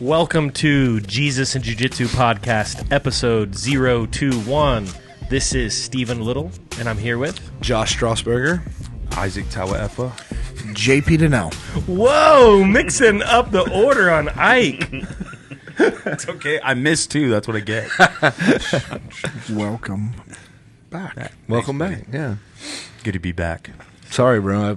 Welcome to Jesus and Jiu-Jitsu Podcast, episode 021. This is Stephen Little, and I'm here with... Josh Straussberger. Isaac Tauaefa. JP Dinnell. Whoa, mixing up the order on Ike. It's okay. I missed too. That's what I get. Welcome back. Welcome back. Yeah. Good to be back. Sorry, bro. I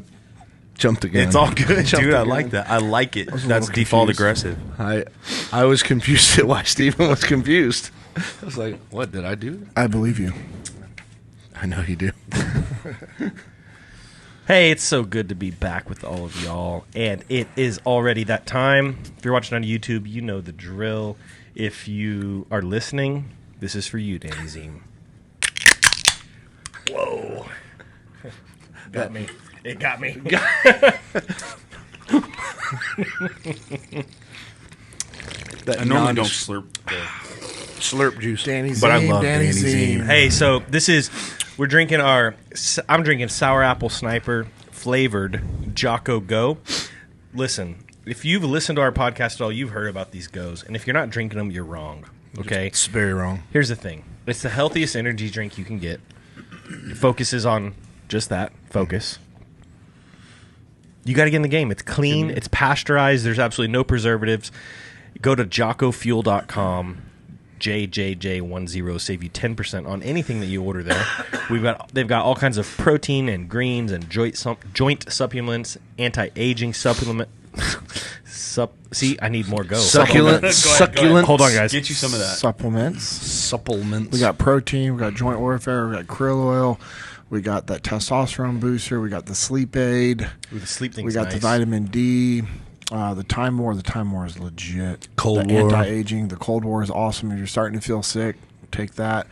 jumped again. It's all good, dude. Jumped I again. like that. I like it. was a That's little default confused. aggressive. I was confused at why Stephen was confused. I was like, what did I do? I believe you. I know you do. Hey, it's so good to be back with all of y'all, and it is already that time. If you're watching on YouTube, you know the drill. If you are listening, this is for you, Danny Ziem. Whoa. Got me. It got me. That I normally don't slurp. slurp juice. Danny Ziem. But I love Danny Danny Ziem. Ziem. Hey, so we're drinking I'm drinking Sour Apple Sniper flavored Jocko Go. Listen, if you've listened to our podcast at all, you've heard about these Goes. And if you're not drinking them, you're wrong. Okay? It's very wrong. Here's the thing. It's the healthiest energy drink you can get. It focuses on just that. Focus. You got to get in the game. It's clean. It's pasteurized. There's absolutely no preservatives. Go to jockofuel.com. JJJ10 save you 10% on anything that you order there. They've got all kinds of protein and greens and joint supplements, anti-aging supplement. See, I need more Go. Succulent. Hold on, guys. Get you some of that. Supplements. We got protein. We got joint warfare. We got krill oil. We got that testosterone booster. We got the sleep aid. Ooh, the sleep thing's We got nice. the vitamin D. The Time War. The Time War is legit. Cold the War. Anti-aging. The Cold War is awesome. If you're starting to feel sick, take that.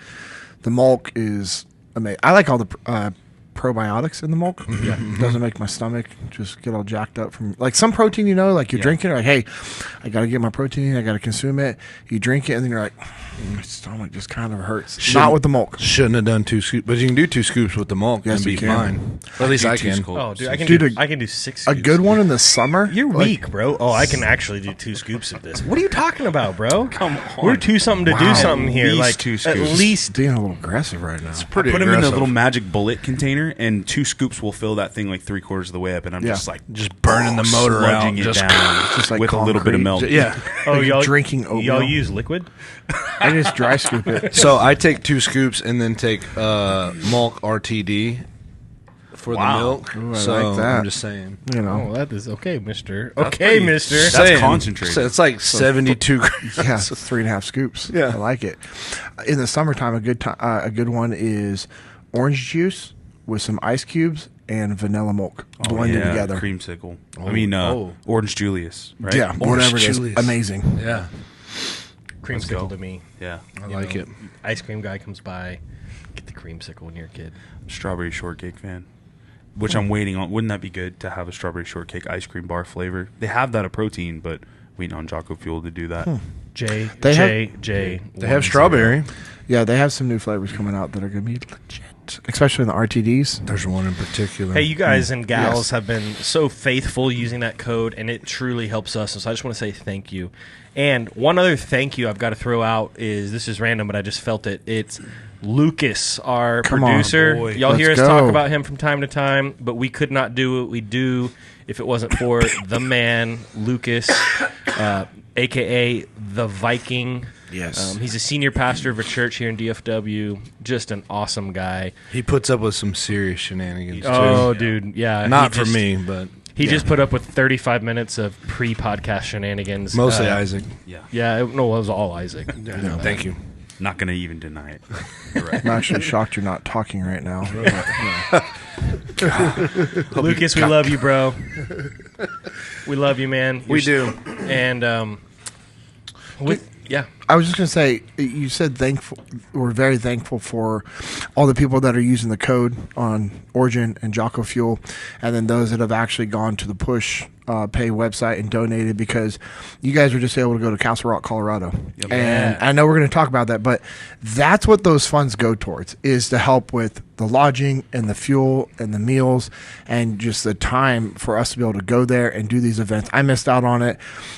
The milk is amazing. I like all the probiotics in the milk. Yeah. Doesn't make my stomach just get all jacked up from like some protein, like you're drinking it, like, hey, I got to get my protein, I got to consume it. You drink it and then you're like, my stomach just kind of hurts. Not with the milk. Shouldn't have done 2 scoops, but you can do 2 scoops with the milk Yes, and be you can. fine. Or at least I can. Oh, dude, I can Dude, do 6 A scoops. good one in the summer. You're like, weak, bro. Oh, I can actually do 2 scoops of this. What are you talking about, bro? Come on. We're two something to do Wow. something here. At least Like 2 at scoops. least. Being a little aggressive right now. Pretty Put them in a aggressive. little magic bullet container, and 2 scoops will fill that thing like 3/4 of the way up, and I'm Yeah. just like Just burning the motor sludging out. it Just down Just like with a little bit of concrete. milk. yeah. Oh, Like y'all drinking oatmeal. Y'all use liquid? I just dry scoop it. So I take 2 scoops and then take milk RTD for Wow. the milk. Ooh, I so like that. I'm just saying. You know, Oh, that is okay, mister. That's Okay, pretty- mister. That's Saying. concentrated. So it's like 72 grams. yeah, 3.5 scoops. Yeah. I like it. In the summertime, a good one is orange juice with some ice cubes and vanilla milk blended together. Creamsicle. Oh. Orange Julius, right? Yeah, whatever it is. Julius. Amazing. Yeah, Creamsicle go. to me. Yeah. I like it. Ice cream guy comes by, get the creamsicle when you're a kid. Strawberry shortcake fan. Which I'm waiting on. Wouldn't that be good to have a strawberry shortcake ice cream bar flavor? They have that of protein, but waiting on Jocko Fuel to do that. J. They J. J. They have strawberry. Yeah, they have some new flavors coming out that are going to be legit, especially in the RTDs. There's one in particular. Hey, you guys and gals Yes. have been so faithful using that code, and it truly helps us. And so I just want to say thank you. And one other thank you I've got to throw out is, this is random, but I just felt it. It's Lucas, our Come on, producer. boy. Y'all hear us Let's talk go. about him from time to time, but we could not do what we do if it wasn't for the man, Lucas, a.k.a. the Viking. Yes. He's a senior pastor of a church here in DFW. Just an awesome guy. He puts up with some serious shenanigans Oh, too. dude, yeah. Not he for just- me, but He just put up with 35 minutes of pre-podcast shenanigans. mostly Isaac. Yeah. Yeah, it was all Isaac. Thank you. Not going to even deny it. You're right. I'm actually shocked you're not talking right now. Lucas, we love you, bro. We love you, man. We do. And I was just going to say, you said thankful. We're very thankful for all the people that are using the code on Origin and Jocko Fuel, and then those that have actually gone to the Push Pay website and donated, because you guys were just able to go to Castle Rock, Colorado. Yep. And I know we're going to talk about that, but that's what those funds go towards, is to help with the lodging and the fuel and the meals and just the time for us to be able to go there and do these events. I missed out on it.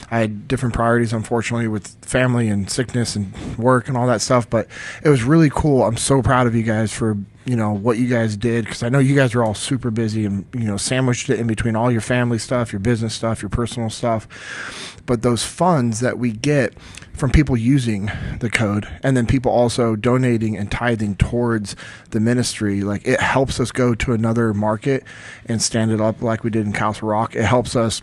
I had different priorities, unfortunately, with family and sickness and work and all that stuff, but it was really cool. I'm so proud of you guys for what you guys did, because I know you guys are all super busy and sandwiched it in between all your family stuff, your business stuff, your personal stuff. But those funds that we get from people using the code, and then people also donating and tithing towards the ministry, like, it helps us go to another market and stand it up like we did in Castle Rock. It helps us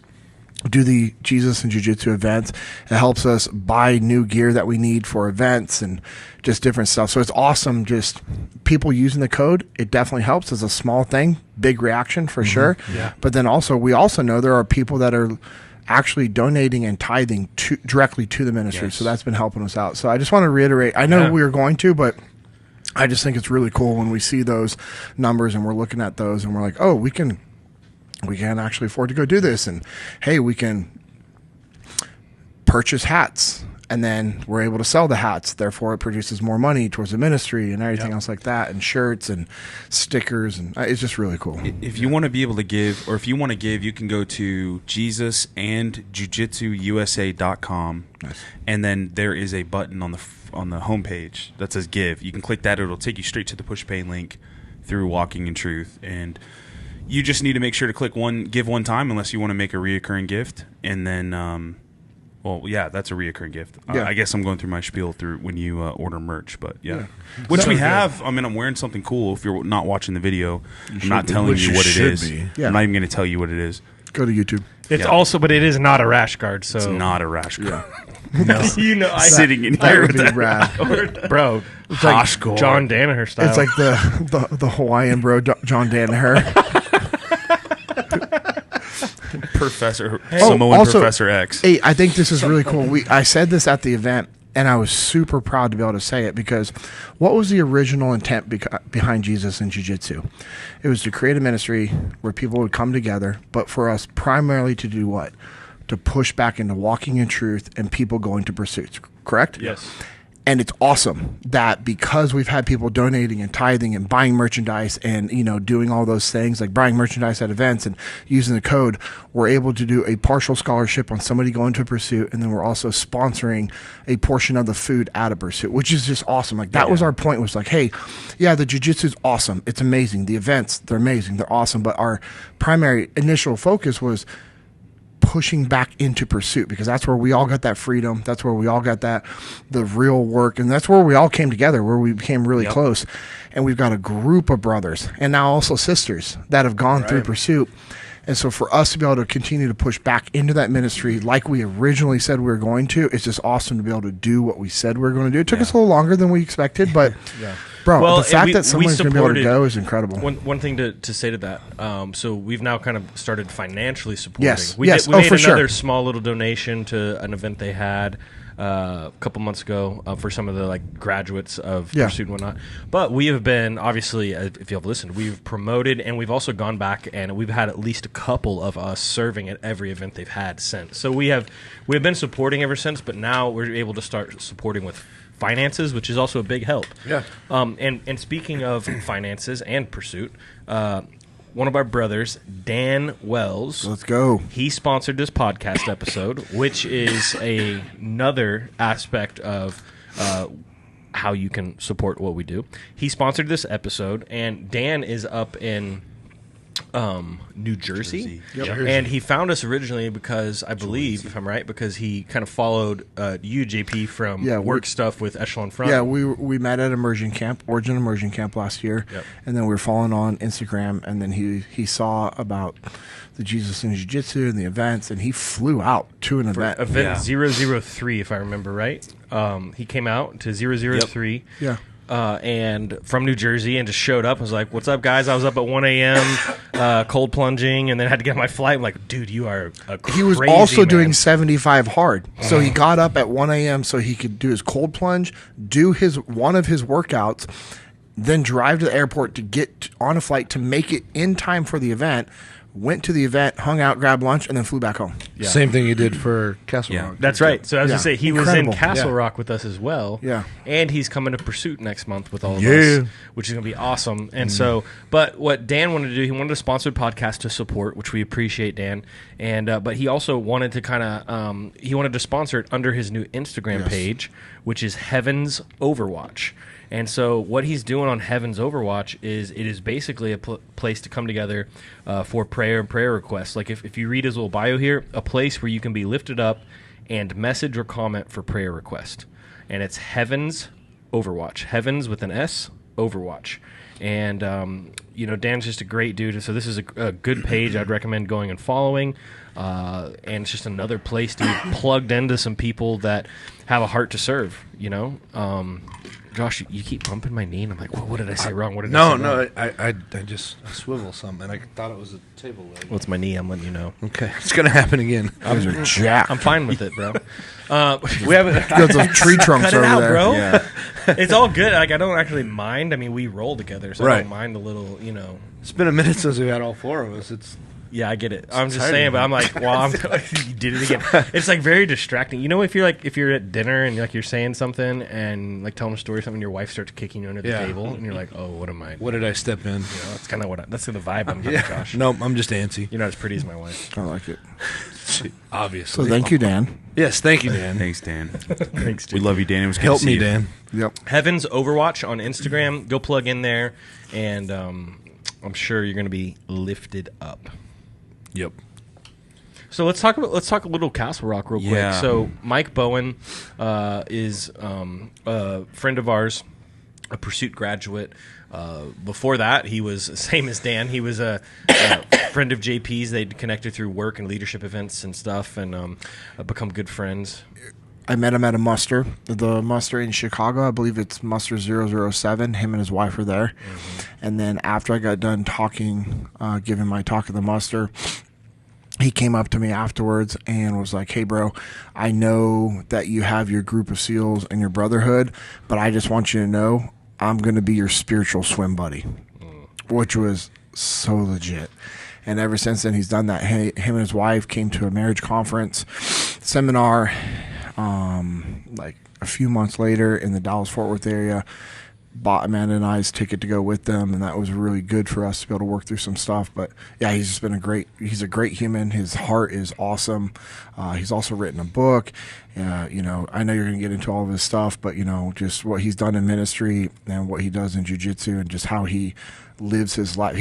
do the Jesus and Jiu-Jitsu events. It helps us buy new gear that we need for events and just different stuff. So it's awesome. Just people using the code, it definitely helps. As a small thing, big reaction for sure. Yeah. But then also, we also know there are people that are actually donating and tithing directly to the ministry. Yes. So that's been helping us out. So I just want to reiterate, I know we were going to, but I just think it's really cool when we see those numbers and we're looking at those and we're like, oh, we can actually afford to go do this. And hey, we can purchase hats, and then we're able to sell the hats. Therefore, it produces more money towards the ministry and everything else like that, and shirts and stickers. And it's just really cool. If you want to be able to give, or if you want to give, you can go to JesusandJujitsuUSA.com. Nice. And then there is a button on the homepage that says give. You can click that. It'll take you straight to the push pay link through Walking in Truth. And you just need to make sure to click give one time, unless you want to make a reoccurring gift. And then, that's a reoccurring gift. Yeah. I guess I'm going through my spiel through when you order merch, but which we have. I mean, I'm wearing something cool. If you're not watching the video, I'm not telling you what it is. Yeah. I'm not even going to tell you what it is. Go to YouTube. It's also, but it is not a rash guard. So It's not a rash guard. no. I'm sitting in That here would with be that. rad. Bro, It's like Hosh guard. John Danaher style. It's like the Hawaiian bro, John Danaher. Professor Samoan also- Professor X. Hey, I think this is really cool. I said this at the event, and I was super proud to be able to say it, because what was the original intent behind Jesus and Jiu-Jitsu? It was to create a ministry where people would come together, but for us primarily to do what? To push back into walking in truth and people going to pursuits, correct? yes. And it's awesome that because we've had people donating and tithing and buying merchandise and, doing all those things, like buying merchandise at events and using the code, we're able to do a partial scholarship on somebody going to a pursuit. And then we're also sponsoring a portion of the food at a pursuit, which is just awesome. Like, that was our point, was like, hey, yeah, the jiu-jitsu is awesome. It's amazing. The events, they're amazing. They're awesome. But our primary initial focus was pushing back into pursuit, because that's where we all got that freedom. That's where we all got the real work. And that's where we all came together, where we became really close. And we've got a group of brothers and now also sisters that have gone through pursuit. And so for us to be able to continue to push back into that ministry like we originally said we were going to, it's just awesome to be able to do what we said we were going to do. It took us a little longer than we expected, but bro, Well, the fact and that someone's going to be able to go is incredible. One thing to say to that, so we've now kind of started financially supporting. Yes. We Yes. we made for another sure. small little donation to an event they had a couple months ago for some of the graduates of Pursuit and whatnot. But we have been, obviously, if you have listened, we've promoted, and we've also gone back and we've had at least a couple of us serving at every event they've had since. So we've been supporting ever since, but now we're able to start supporting with finances, which is also a big help. Yeah. And speaking of finances and Pursuit, one of our brothers, Dan Wells, Let's go. he sponsored this podcast episode, which is another aspect of how you can support what we do. He sponsored this episode, and Dan is up in New Jersey. Yep. And he found us originally because, I believe, if I'm right, because he kind of followed you, JP, from work stuff with Echelon Front. Yeah, we met at Origin Immersion Camp last year, and then we were following on Instagram, and then he saw about the Jesus and Jiu-Jitsu and the events, and he flew out to an event. Event 003, if I remember right. He came out to 003. Yeah. And from New Jersey, and just showed up. I was like, "What's up, guys?" I was up at 1 a.m. cold plunging, and then had to get on my flight. I'm like, dude, you are a crazy He was also man. doing 75 hard. So he got up at 1 a.m. so he could do his cold plunge, do one of his workouts, then drive to the airport to get on a flight to make it in time for the event. Went to the event, hung out, grabbed lunch, and then flew back home. Yeah. Same thing you did for Castle Yeah. Rock. That's right. So I was Yeah. going to say, he Incredible. was in Castle Yeah. Rock with us as well. Yeah. And he's coming to Pursuit next month with all of Yeah. us, which is going to be awesome. And so, but what Dan wanted to do, he wanted a sponsored podcast to support, which we appreciate, Dan. And but he also wanted to kind of, he wanted to sponsor it under his new Instagram page, which is Heaven's Overwatch. And so what he's doing on Heaven's Overwatch is it is basically a place to come together for prayer and prayer requests. Like if you read his little bio here, a place where you can be lifted up and message or comment for prayer request. And it's Heaven's Overwatch. Heavens with an S, Overwatch. And, Dan's just a great dude. So this is a good page I'd recommend going and following. And it's just another place to be plugged into some people that have a heart to serve, Josh, you keep bumping my knee, and I'm like, what did I say wrong? What did I say wrong? I just swivel something, and I thought it was a table leg. Well, it's my knee. I'm letting you know. Okay, it's gonna happen again. Those are jacked. I'm fine with it, bro. We haven't. Got some tree trunks Cut over it out, there. bro. Yeah. It's all good. Like I don't actually mind. I mean, we roll together, so I Right. don't mind a little. It's been a minute since we've had all four of us. It's Yeah, I get it. I'm just tiring, saying, but man. I'm like, well, you did it again. It's like very distracting. If you're at dinner and you're saying something and like telling a story or something, your wife starts kicking you under the Yeah. table, and you're like, oh, what am I? what did I step in? That's kind of that's the vibe I'm getting, Josh. No, I'm just antsy. You're not as pretty as my wife. I like it. Obviously. So thank you, Dan. Yes, thank you, Dan. Thanks, Dan. Thanks, We dude. love you, Dan. It was good Help to see me, you. Dan. Yep. Heaven's Overwatch on Instagram. Go plug in there, and I'm sure you're going to be lifted up. Yep. So let's talk a little Castle Rock real quick. Yeah. So Mike Bowen is a friend of ours, a Pursuit graduate. Before that, he was same as Dan. He was a friend of JP's. They'd connected through work and leadership events and stuff, and become good friends. I met him at a muster, the muster in Chicago. I believe it's muster 007. Him and his wife were there. And then after I got done talking, giving my talk at the muster, he came up to me afterwards and was like, hey, bro, I know that you have your group of SEALs and your brotherhood, but I just want you to know I'm going to be your spiritual swim buddy, which was so legit. And ever since then, he's done that. Him and his wife came to a marriage conference seminar like a few months later in the Dallas-Fort Worth area. Bought Amanda and I's ticket to go with them, and that was really good for us to be able to work through some stuff. But yeah, he's just been he's a great human. His heart is awesome. He's also written a book. I know you're going to get into all of his stuff, but just what he's done in ministry and what he does in jiu-jitsu and just how he lives his life.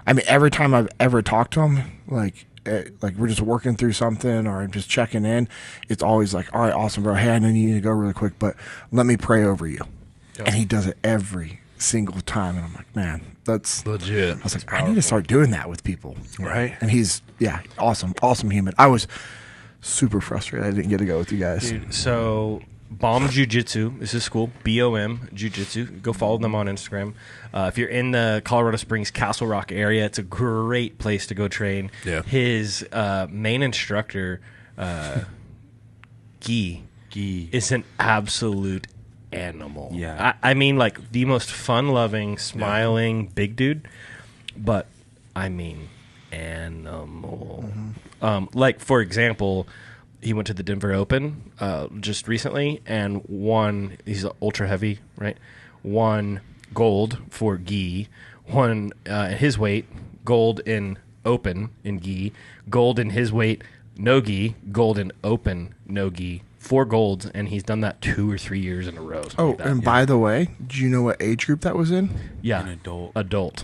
I mean, every time I've ever talked to him, like we're just working through something or I'm just checking in, it's always like, all right, awesome, bro. Hey, I know you need to go really quick, but let me pray over you. And he does it every single time. And I'm like, man, that's Legit. I was like, I need to start doing that with people. Right. And he's, awesome human. I was super frustrated I didn't get to go with you guys. Dude, so Bomb Jiu-Jitsu is his school, BOM Jiu-Jitsu. Go follow them on Instagram. If you're in the Colorado Springs, Castle Rock area, it's a great place to go train. Yeah. His main instructor, Guy, is an absolute animal. Yeah. I mean, like, the most fun-loving, smiling, big dude. But, I mean, animal. Like, for example, he went to the Denver Open just recently and won. He's ultra heavy, right? Won gold for gi. Won his weight, gold in open in gi. Gold in his weight, no gi. Gold in open, no gi. 4 golds, and he's done that 2 or 3 years in a row. Oh, like that. and by the way, do you know what age group that was in? Yeah, An adult. Adult.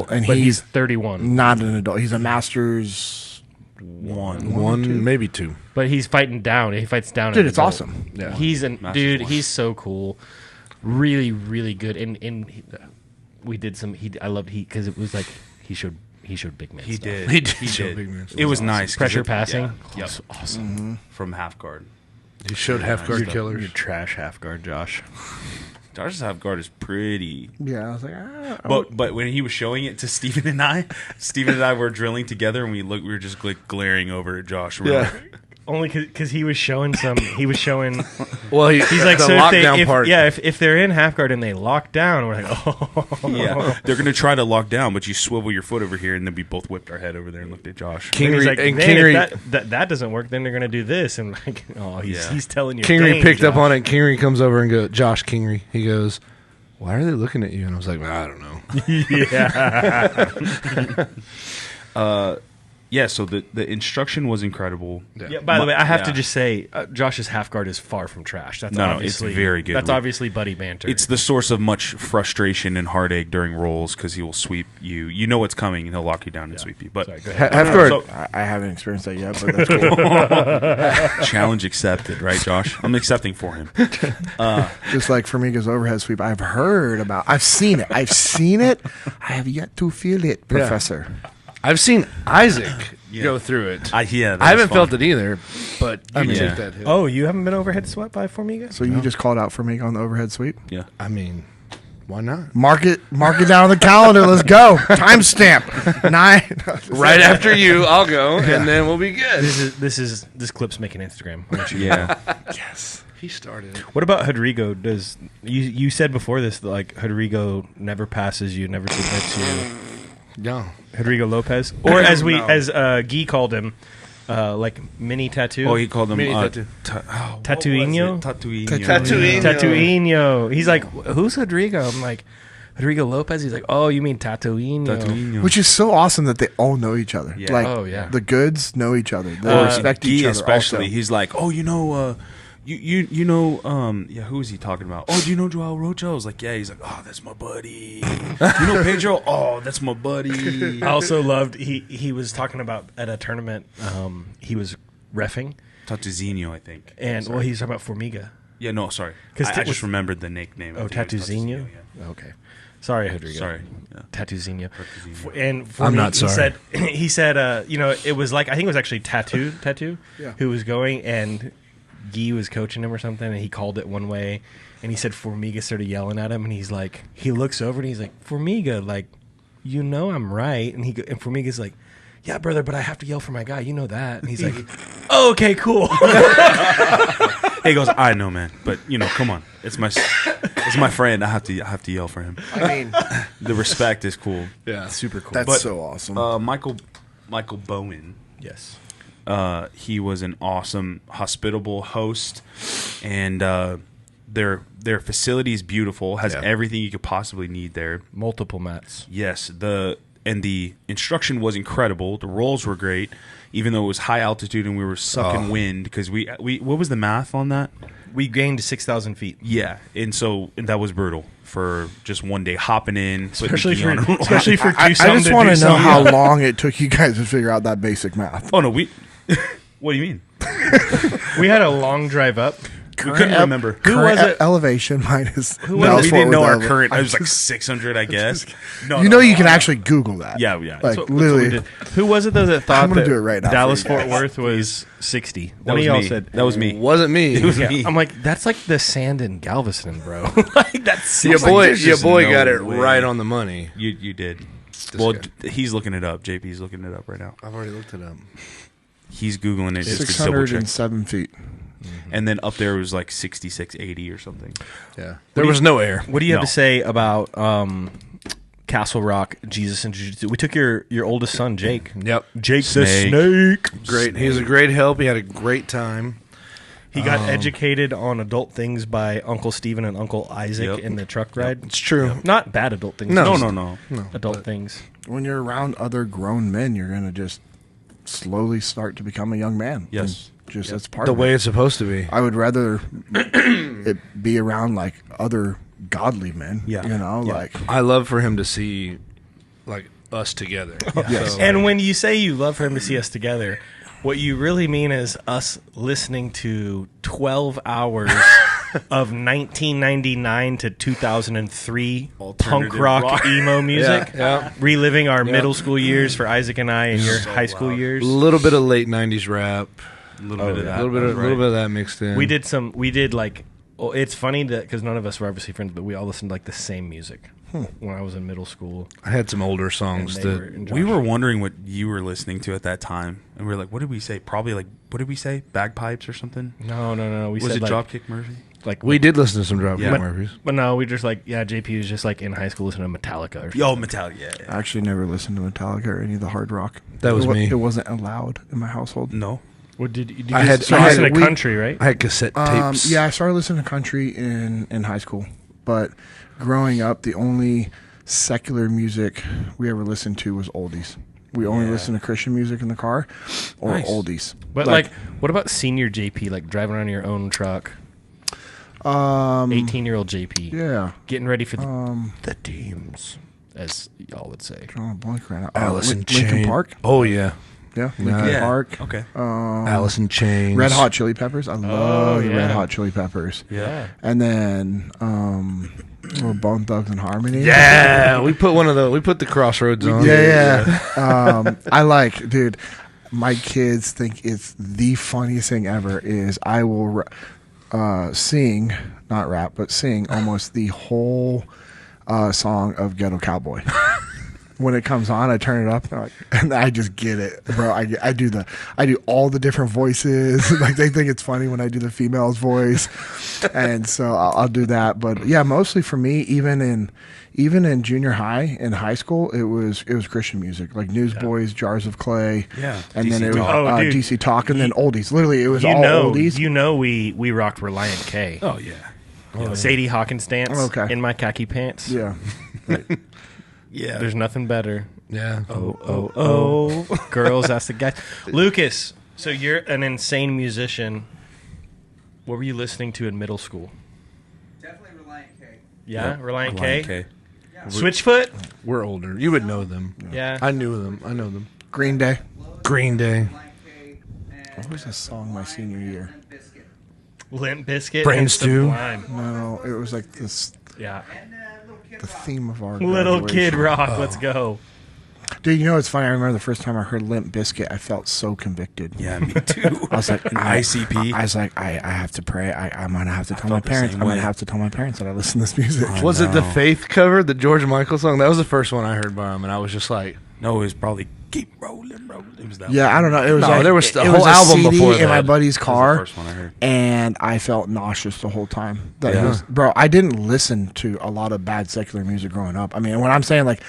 And But he's he's 31. not an adult. He's a master's. One, maybe two. But he's fighting down. He fights down. Dude, an it's adult. awesome. Yeah. He's Master's one. He's so cool. Really, really good. And we did some. I loved because it was like he showed big man. He stuff. did. He did He show did. big man stuff. It was nice. 'cause Pressure it- passing. Yeah. Oh, Yep. it's awesome. From half guard. He showed half guard You're killers. trash half guard, Josh. Josh's half guard is pretty. Yeah, I was like, But when he was showing it to Steven and I were drilling together, and we were just like glaring over at Josh. We're like, Only because he was showing Well, he's like, the so lockdown part. if they're in half guard and they lock down, we're like, oh. yeah, they're gonna try to lock down, but you swivel your foot over here, and then we both whipped our head over there and looked at Josh. And he's like, and "Man, Kingery, if that doesn't work, then they're gonna do this, and like, oh, he's telling you. Kingery dang, picked up Josh. on it. Kingery comes over and goes, Josh Kingery. He goes, why are they looking at you? And I was like, I don't know. Yeah. Yeah, so the instruction was incredible. Yeah, by the way, I have to just say, Josh's half guard is far from trash. That's No, obviously it's very good. That's obviously buddy banter. It's the source of much frustration and heartache during rolls because he will sweep you. You know what's coming, and he'll lock you down and sweep you. But Sorry, go ahead. Half guard. So- I haven't experienced that yet, but that's cool. challenge accepted, right, Josh? I'm accepting for him. Just like Formiga's overhead sweep, I've seen it. I have yet to feel it, Professor. I've seen Isaac go through it. I I haven't felt felt it either, but you mean- take that hit. Oh, you haven't been overhead swept by Formiga? So you just called out Formiga on the overhead sweep? Yeah. I mean, why not? Mark it down on the calendar. Let's go. Timestamp 9. Right after you, I'll go, and then we'll be good. This clip's making Instagram. I want you to know. Yeah. Yes, he started. What about Rodrigo? Does you said before this like Rodrigo never passes you, never submits you? No, Rodrigo Lopez, or as No. Guy called him, like mini tattoo. Oh, he called him Mini tattoo. Tatuino? Tatuino. Tatuino. He's like, who's Rodrigo? I'm like, Rodrigo Lopez. He's like, oh, you mean Tatuino? Which is so awesome that they all know each other. Yeah. Like, Oh, yeah. the goods know each other. They respect Guy each other. especially. Also. He's like, oh, you know, you know, who is he talking about? Oh, do you know Joao Rocha? I was like, yeah. He's like, oh, that's my buddy. You know Pedro? Oh, that's my buddy. I also loved he was talking about at a tournament. He was reffing, Tatuzinho, I think. and well, he's talking about Formiga. Yeah, no, sorry. 'Cause I it just was- remembered the nickname. Oh, I think it was Tatuzinho. yeah. Okay, sorry, Rodrigo. Sorry. Yeah. Tatuzinho. Tatuzinho. And for I'm me, not sorry. He said, you know, it was like I think it was actually Tattoo, Yeah. who was going, and Guy was coaching him or something, and he called it one way, and he said Formiga started yelling at him, and he's like, he looks over and he's like, Formiga, like, you know I'm right, and and Formiga's like, yeah, brother, but I have to yell for my guy, you know that, and he's like, oh, okay, cool. He goes, I know, man, but you know, come on, it's my friend. I have to yell for him. I mean, The respect is cool. Yeah, Super cool. that's But, so awesome. Michael Bowen. Yes. He was an awesome, hospitable host, and their facility is beautiful. Has everything you could possibly need there. Multiple mats. Yes, the instruction was incredible. The rolls were great, even though it was high altitude and we were sucking wind because we what was the math on that? We gained 6,000 feet. Yeah, and that was brutal for just one day hopping in, Especially putting the for, key on. especially for I do something just want do to know something. how long it took you guys to figure out that basic math. Oh no, we. What do you mean? We had a long drive up. We couldn't remember. Who was it? Elevation minus. Who No, was we it? didn't know our Elevation. current. It was like 600, I guess. No, You know you can actually Google that. Yeah. Like That's what we literally. did. Who was it though that thought I'm gonna that do it right now Dallas for you Fort guys. Worth was 60? That One was of y'all me. said That was me. wasn't me. It was Yeah. me. I'm like, that's like the sand in Galveston, bro. Like that's Your like, boy, there's your just boy no got it way. right on the money. You did. Well, guy. he's looking it up. JP's looking it up right now. I've already looked it up. He's googling it just to double check. 607 feet. And then up there was like 6680 or something. Yeah, there was no air. What do you have No. to say about Castle Rock, Jesus and Jiu-Jitsu? We took your oldest son, Jake. Yep, Jake Snake. the Snake. great. He was a great help. He had a great time. He got educated on adult things by Uncle Steven and Uncle Isaac Yep. in the truck ride. It's true. Not bad adult things. No. just No. adult things. When you're around other grown men, you're gonna just slowly start to become a young man. Yes. And just that's part The of way it. it's supposed to be. I would rather it be around like other godly men. Yeah. You know, Yeah. like I love for him to see like us together. Yes. So, And when you say you love for him to see us together, what you really mean is us listening to 12 hours of 1999 to 2003 punk Alternative rock, rock. emo music, yeah. reliving our middle school years for Isaac and I and your high school loud. a years. little bit of late '90s rap, A little bit of a that. little bit of that mixed in. We did like Well, it's funny that because none of us were obviously friends, but we all listened to like the same music when I was in middle school. I had some older songs that We were wondering what you were listening to at that time, and we were like, "What did we say? Probably like what did we say? Bagpipes or something?" No. We Was said it like, Dropkick Murphy? Like we did listen to some Dropkick Yeah. Murphys. but no, we just like JP was just like in high school listening to Metallica. Or something. Yo, Metallica. Yeah. I actually never listened to Metallica or any of the hard rock. That was me. It wasn't allowed in my household. No. What did you I had- listen I had- to country, right? I had cassette tapes. Yeah, I started listening to country in high school, but growing up, the only secular music we ever listened to was oldies. We only listened to Christian music in the car or Nice. oldies. But like, what about senior JP? Like driving around your own truck. 18-year-old JP. Yeah. Getting ready for the teams, as y'all would say. Drawing a blank right now. Alice in Linkin Chains. Park. Oh yeah, Yeah, Linkin Yeah. Park. Okay. Alice in Chains. Red Hot Chili Peppers. I love the yeah. Red Hot Chili Peppers. Yeah. And then Bone Thugs and Harmony. Yeah, we put we put the Crossroads on. Yeah. I like, dude, my kids think it's the funniest thing ever is I will sing, not rap, but sing almost the whole song of Ghetto Cowboy. When it comes on, I turn it up and I just get it, bro. I do all the different voices. Like they think it's funny when I do the female's voice, and so I'll do that. But yeah, mostly for me, even in junior high and high school, it was Christian music, like Newsboys, Jars of Clay, Yeah. and then DC it was Talk. dude. DC Talk, and then oldies. Literally, it was all oldies. We rocked Reliant K. Oh yeah. Sadie Hawkins dance Okay. in my khaki pants. Yeah. Yeah. There's nothing better. Yeah. Oh. Girls, that's the guy. Lucas, so you're an insane musician. What were you listening to in middle school? Definitely Reliant K. Yeah, Reliant Reliant K. K. Switchfoot? We're older. You would know them. Yeah. I knew them. I know them. Green Day. Green Day. Reliant K. And What was this song my senior year? Limp Bizkit. Limp Bizkit. Brain and Stew. Sublime. No, it was like this. Yeah. And Little Kid The Rock. theme of our Little Kid graduation. Rock. Let's go. Dude, you know what's funny? I remember the first time I heard Limp Bizkit, I felt so convicted. Yeah, me too. I was like, ICP. I was like, I have to pray. I'm gonna have to tell my felt the parents. same I'm gonna way. have to tell my parents that I listen to this music. Was it the know. Faith cover, the George Michael song? That was the first one I heard by him, and I was just like, No, it was probably Keep Rolling. It was that Yeah, one. I don't know. It was No, like, there was the it whole was a album CD before in that. my buddy's That was car, the first one I heard. and I felt nauseous the whole time. That Yeah. was, bro, I didn't listen to a lot of bad secular music growing up. I mean, when I'm saying like,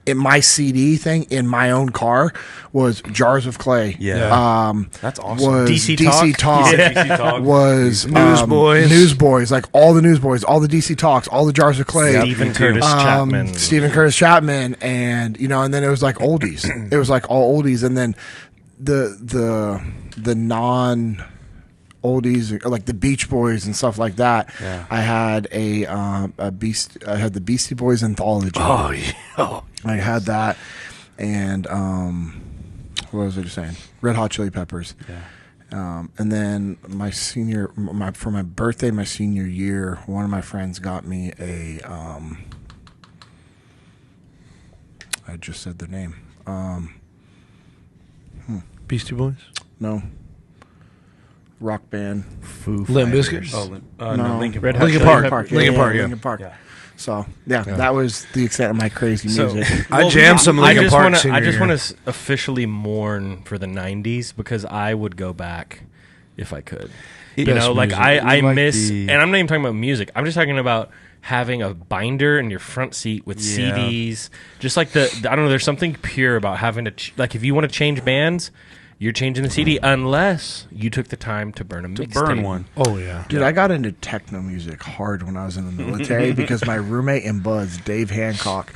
in my CD thing in my own car was Jars of Clay. Yeah. That's awesome. Was DC DC Talk? Talk. Yeah, DC Talk. Was Newsboys. Newsboys, like all the Newsboys, all the DC Talks, all the Jars of Clay. Stephen Curtis Chapman. Stephen Curtis Chapman, and and then it was like oldies. It was like all oldies, and then the non oldies, like the Beach Boys and stuff like that. Yeah. I had I had the Beastie Boys anthology. oh yeah, I had that, and what was I just saying? Red Hot Chili Peppers. Yeah. And then for my birthday, my senior year, one of my friends got me a. I just said the name. Beastie Boys, No. Rock band. Foo Limp Fighters. Bizkit. Oh, No. no, Lincoln Red Park. Hot Linkin Chili Park. Peppers. Linkin Park, yeah. Linkin Park. Yeah. So that was the extent of my crazy music. I jammed some Linkin Park senior I just year. want to officially mourn for the '90s because I would go back if I could. You Best know, like music. I You like miss, the- and I'm not even talking about music. I'm just talking about having a binder in your front seat with Yeah. CDs. Just like I don't know. There's something pure about having to like if you want to change bands, you're changing the CD unless you took the time to burn a To mixtape. burn one. Oh yeah, Dude, I got into techno music hard when I was in the military because my roommate in Buds, Dave Hancock,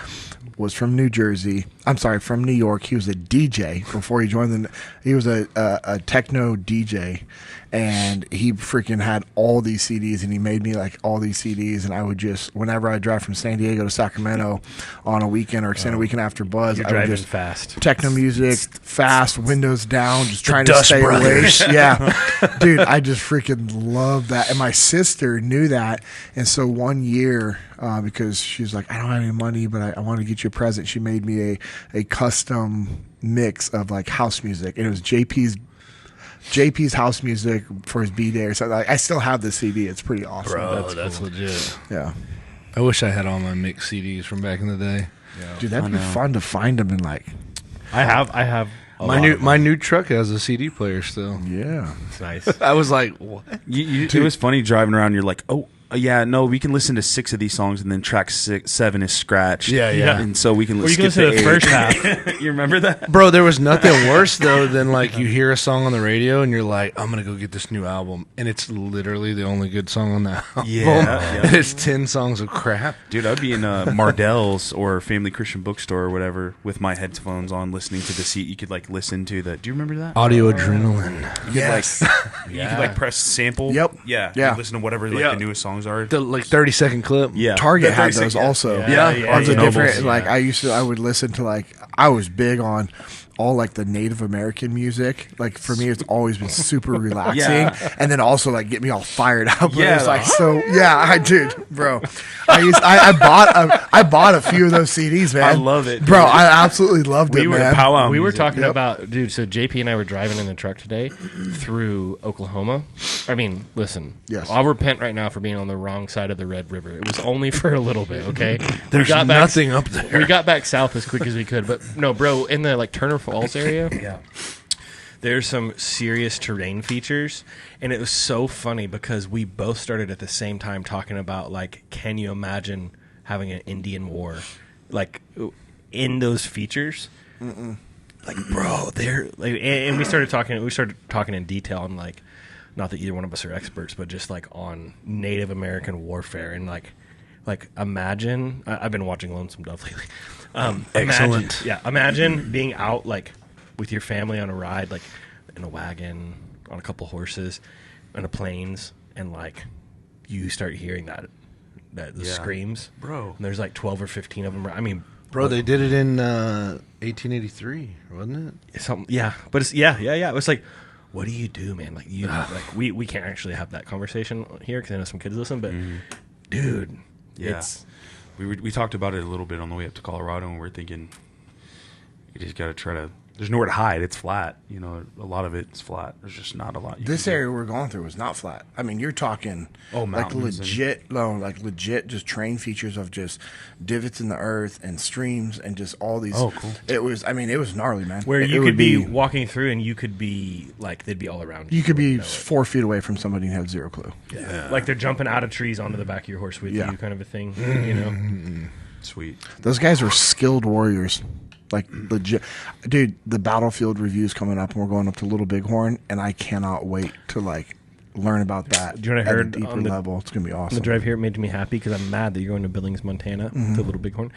was from New Jersey. I'm sorry, from New York. He was a DJ before he joined he was a techno DJ, and he freaking had all these CDs, and he made me like all these CDs, and I would just, whenever I drive from San Diego to Sacramento on a weekend or extend a weekend after Buzz, You're I would driving just fast. techno music, fast, windows down, just trying to Dust stay Brothers. awake. Yeah. Dude, I just freaking love that. And my sister knew that. And so one year, because she was like, I don't have any money, but I want to get you a present, she made me a custom mix of like house music. And it was JP's JP's house music for his B-Day or something. I still have the CD. It's pretty awesome. Bro, that's legit. Yeah. I wish I had all my mixed CDs from back in the day. Dude, that'd be fun to find them in like. I have. My new truck has a CD player still. Yeah. It's nice. I was like, what? It was funny driving around. You're like, oh, yeah, no, we can listen to 6 of these songs, and then track 7 is scratched. Yeah. And so we can Or you can skip listen to the 8. first half. You remember that? Bro, there was nothing worse though than like you hear a song on the radio and you're like, I'm gonna go get this new album, and it's literally the only good song on that album. Yeah. And it's 10 songs of crap. Dude, I'd be in Mardell's or Family Christian Bookstore or whatever with my headphones on, listening to the seat. You could like listen to the. Do you remember that? Audio adrenaline. Yes. You could like press sample. Yep. Yeah. Yeah. And listen to whatever like the newest songs are. The like 30-second clip. Yeah. Target The had 30 those second- also. Yeah. Of the Nobles, different, yeah. like I would listen to like I was big on all like the Native American music. Like for me, it's always been super relaxing, and then also like get me all fired up. Yeah, It's like so. Yeah, I did, bro. I bought a few of those CDs, man. I love it, bro. I absolutely loved it, man. powwow We were music. talking about, dude, so JP and I were driving in the truck today through Oklahoma. I mean, listen, Yes. I'll repent right now for being on the wrong side of the Red River. It was only for a little bit, okay? There's nothing up there. We got back south as quick as we could, but no, bro, in the like Turner Falls area, there's some serious terrain features, and it was so funny because we both started at the same time talking about like, can you imagine having an Indian war, like in those features? Like, bro, they're like, and we started talking. We started talking in detail on like, not that either one of us are experts, but just like on Native American warfare and like imagine. I've been watching Lonesome Dove lately. Excellent. Imagine being out like with your family on a ride, like in a wagon, on a couple horses, on the plains, and like you start hearing the screams, Bro. And there's like 12 or 15 of them. I mean, Bro, they did it in 1883, wasn't it? something, yeah. But it's It was like, what do you do, man? Like you, like we can't actually have that conversation here because I know some kids listen, but dude, Yeah. it's We talked about it a little bit on the way up to Colorado, and we're thinking you just got to try to. There's nowhere to hide. It's flat. You know, a lot of it's flat. There's just not a lot. This area we're going through was not flat. I mean, you're talking like mountains legit just terrain features of just divots in the earth and streams and just all these. Oh, cool. It was gnarly, man. where It you would could be walking through and you could be like they'd be all around you. You could be wouldn't know it. 4 feet away from somebody and have zero clue. Like they're jumping out of trees onto the back of your horse with Yeah. you, kind of a thing. You know, Sweet. Those guys were skilled warriors. Like legit, dude. The battlefield review's coming up, and we're going up to Little Bighorn, and I cannot wait to like learn about that. Do you know what I at heard a deeper on the- level? It's gonna be on awesome. the drive here, it made me happy because I'm mad that you're going to Billings, Montana, to Little Bighorn.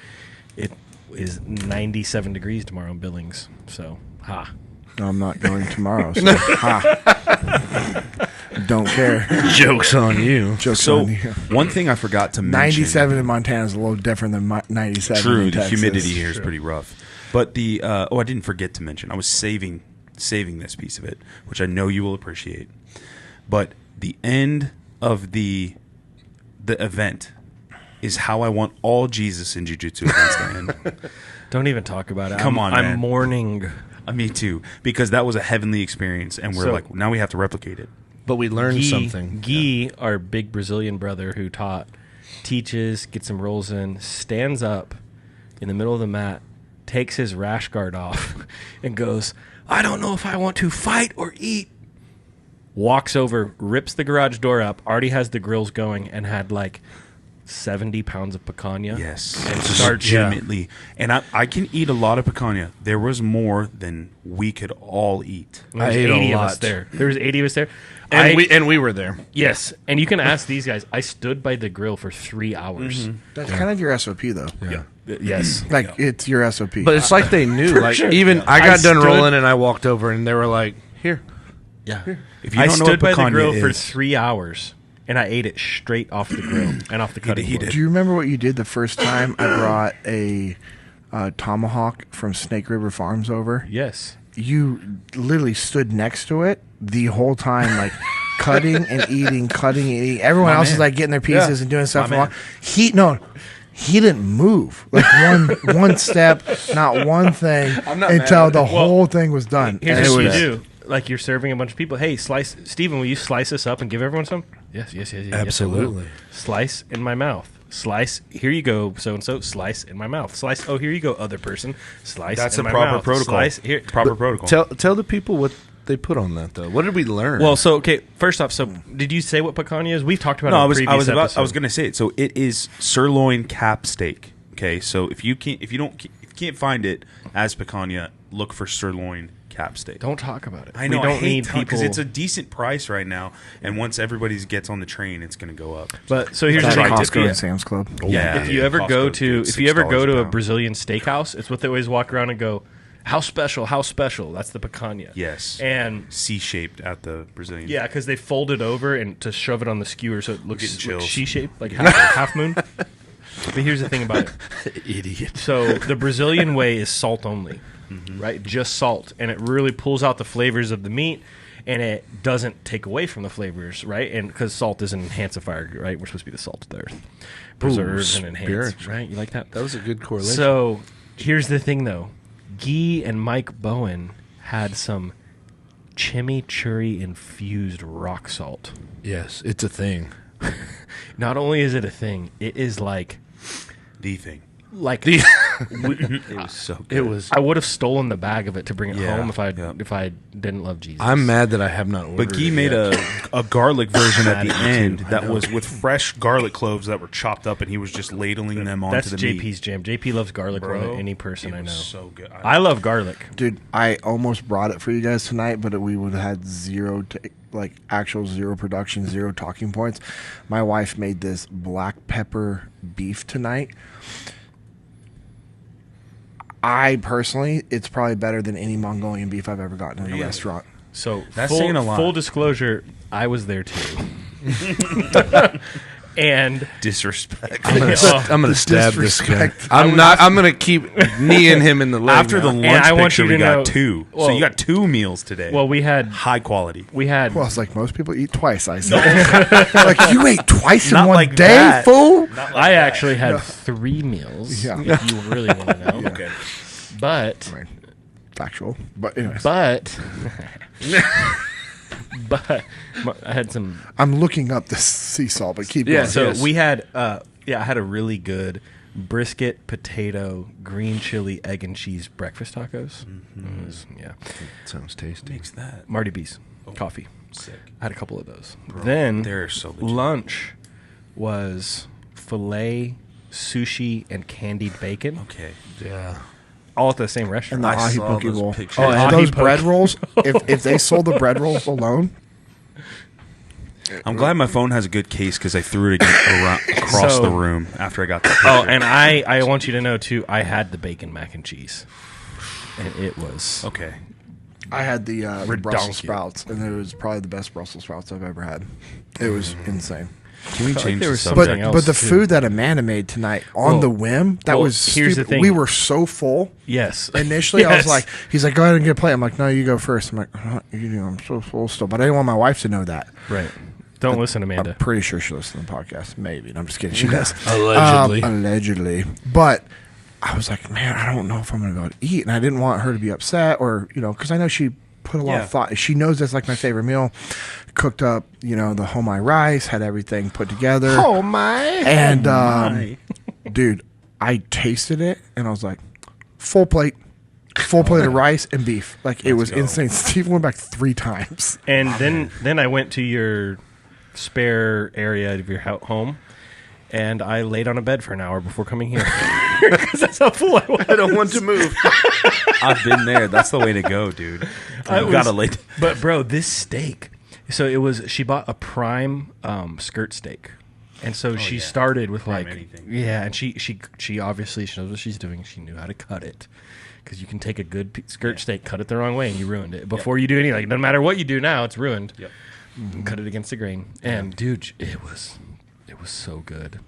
It is 97 degrees tomorrow in Billings, so No, I'm not going tomorrow. So, don't care. Joke's on you. Just So on you. one thing I forgot to mention. 97 in Montana is a little different than 97 True, in the Texas. humidity here is pretty rough. But the I didn't forget to mention. I was saving this piece of it, which I know you will appreciate. But the end of the event is how I want all Jesus in Jiu-Jitsu events to end. don't even talk about it. Come on, I'm man. mourning. Me too, because that was a heavenly experience, and we're So- like, now we have to replicate it. But we learned something. Guy, our big Brazilian brother who teaches, gets some rolls in, stands up in the middle of the mat, takes his rash guard off, and goes, I don't know if I want to fight or eat. Walks over, rips the garage door up, already has the grills going, and had like 70 pounds of picanha. Yes, And it's starts legitimately. And I can eat a lot of picanha. There was more than we could all eat. There's I ate a 80 of us lot. there. There was 80 of us there. And we were there. Yes, and you can ask these guys. I stood by the grill for 3 hours. That's kind of your SOP, though. Yeah. Yes. Like, it's your SOP. But it's like they knew. Like sure. even I I got done stood- rolling and I walked over and they were like, "Here." Yeah. If you I don't know stood what by the picanha grill for is- 3 hours, and I ate it straight off the grill and off the cutting he board. did. Do you remember what you did the first time I brought a tomahawk from Snake River Farms over? Yes. You literally stood next to it the whole time, like cutting and eating. Everyone else is like getting their pieces and doing stuff. man. He didn't move like one step, not one thing not until mad. the whole thing was done. Here's And it what you was do. like you're serving a bunch of people. Hey, slice, Steven, will you slice this up and give everyone some? Yes. Absolutely. Yes, slice in my mouth. Slice. Here you go, so and so. Slice in my mouth. Slice. Oh, here you go, other person. Slice. That's in a my proper mouth. protocol. Slice here. Proper protocol. Tell the people what they put on that though. What did we learn? Well, so okay. First off, so did you say what picanha is? We've talked about. No, it I in a was previous episode. I was going to say it. So it is sirloin cap steak. Okay, so if you can't find it as picanha, look for sirloin cap steak. Don't talk about it. I know. We don't I hate need people because it's a decent price right now, and once everybody gets on the train, it's going to go up. But so here's That's the thing. Costco and Sam's Club. Yeah, If you ever go to $6 a pound. Brazilian steakhouse, it's what they always walk around and go, "How special? How special?" That's the picanha. Yes, And C-shaped at the Brazilian. yeah, because they fold it over and to shove it on the skewer so it Getting looks chills. C-shaped, like half moon. But here's the thing about it. idiot. So the Brazilian way is salt only, right? Just salt, and it really pulls out the flavors of the meat, and it doesn't take away from the flavors, right? And because salt is an enhancifier, right? We're supposed to be the salt of the earth, preserves and enhance, spiritual. right? You like that? That was a good correlation. So here's the thing, though. Guy and Mike Bowen had some chimichurri infused rock salt. yes, it's a thing. Not only is it a thing, it is like The thing. it was so good. It was. I would have stolen the bag of it to bring it Yeah, home if I yeah. didn't love Jesus. I'm mad that I have not ordered. But Guy it made yet. a garlic version at the Attitude, end I that know. was with fresh garlic cloves that were chopped up, and he was just ladling them onto That's the JP's meat. jam. JP loves garlic more Bro, than any person it I know. was so good. I love garlic. Dude, I almost brought it for you guys tonight, but we would have had zero production, zero talking points. My wife made this black pepper beef tonight. I personally, it's probably better than any Mongolian beef I've ever gotten in a Really? restaurant. So That's saying a lot. Full disclosure, I was there too. And Disrespect. I'm gonna stab this guy. disrespect. I'm gonna keep kneeing him in the leg. After the now. lunch I want picture, you we to got know- two. So well- you got 2 meals today. well, we had high quality. Well, it's like most people eat twice, I said. Like, you ate twice in Not one like day, that. fool? I actually had 3 meals. Yeah. If you really want to know. Okay. But I mean, factual. But anyways, but I had some. I'm looking up this sea salt, but keep Yeah, going. So Yes. we had, I had a really good brisket, potato, green chili, egg and cheese breakfast tacos. It was, Sounds tasty. Makes that Marty B's coffee. sick. I had a couple of those. Then They're so legit. lunch was filet, sushi, and candied bacon, Okay. Yeah. all at the same restaurant. And the I ahi saw poke those bowl. pictures. Oh, Ahi and those poke. bread rolls. If they sold the bread rolls alone, I'm glad my phone has a good case because I threw it across So- the room after I got that. Oh, picture. and I want you to know too, I had the bacon mac and cheese, and it was Okay. I had the Brussels Redonkulous. sprouts, and it was probably the best Brussels sprouts I've ever had. It was insane. Can we like change there the was subject? something else. But the too. food that Amanda made tonight on Well- the whim, that well, was here's the stupid. thing. We were so full. yes. Initially, I was Yes. like, he's like, go ahead and get a plate. I'm like, no, you go first. I'm like, I'm so full still. But I didn't want my wife to know that. right. Don't listen, Amanda. I'm pretty sure she listens to the podcast. Maybe. I'm just kidding. She does. Allegedly. Allegedly. But I was like, man, I don't know if I'm going to go out to eat. And I didn't want her to be upset or, because I know she put a lot Yeah. of thought. She knows that's like my favorite meal. Cooked up, the homemade rice, had everything put together. Oh my! And, dude, I tasted it and I was like, full plate of rice and beef. Like, it was go. insane. Steve went back 3 times. And then I went to your spare area of your home, and I laid on a bed for an hour before coming here because that's how full I was. I don't want to move. I've been there. That's the way to go, dude. You gotta lay. But bro, this steak. So she bought a prime skirt steak, and so she yeah. started with Prime like anything. and she obviously she knows what she's doing. She knew how to cut it. Because you can take a good skirt steak, cut it the wrong way, and you ruined it. Before you do anything, no matter what you do now, it's ruined. Yep. Cut it against the grain. And dude, it was so good.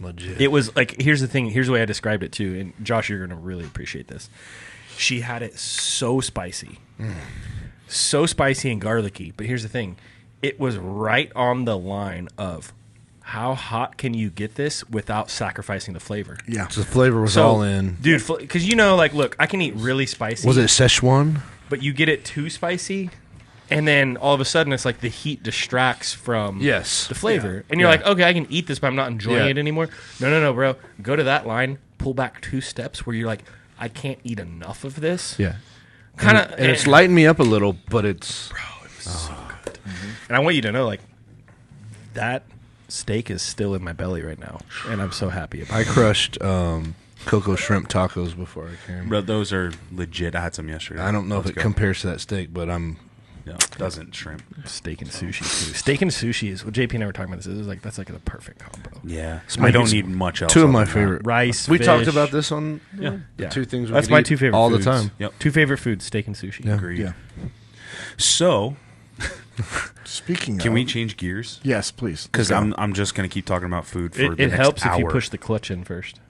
Legit. It was like, here's the thing. Here's the way I described it too. And Josh, you're gonna really appreciate this. She had it so spicy, so spicy and garlicky. But here's the thing. It was right on the line of how hot can you get this without sacrificing the flavor. Yeah. The flavor was all in. dude. Because look, I can eat really spicy. Was it Szechuan? But you get it too spicy, And then all of a sudden, it's like the heat distracts from Yes. the flavor. And you're like, okay, I can eat this, but I'm not enjoying it anymore. No, bro. Go to that line, pull back 2 steps where you're like, I can't eat enough of this. Yeah. Kind of. And it's lighting me up a little, but it's... Bro, it was so good. And I want you to know, like, that steak is still in my belly right now. And I'm so happy about it. I crushed cocoa shrimp tacos before I came. Bro, those are legit. I had some yesterday. I don't know if Let's it go. compares to that steak, but I'm... No, it doesn't shrimp. Steak and sushi, too. Steak and sushi is what JP and I were talking about. This is like that's like the perfect combo. Yeah. my- I don't need much else. 2 of other my than that. favorite... Rice, We talked fish. about this on Yeah. the Yeah. 2 things we That's could my eat 2 favorite all foods. the time. Yep. 2 favorite foods, steak and sushi. Yeah. Agreed. Yeah. So, Speaking can of, we change gears? Yes, please. Because Let's go. I'm just going to keep talking about food for It, the it next helps hour. if you push the clutch in first.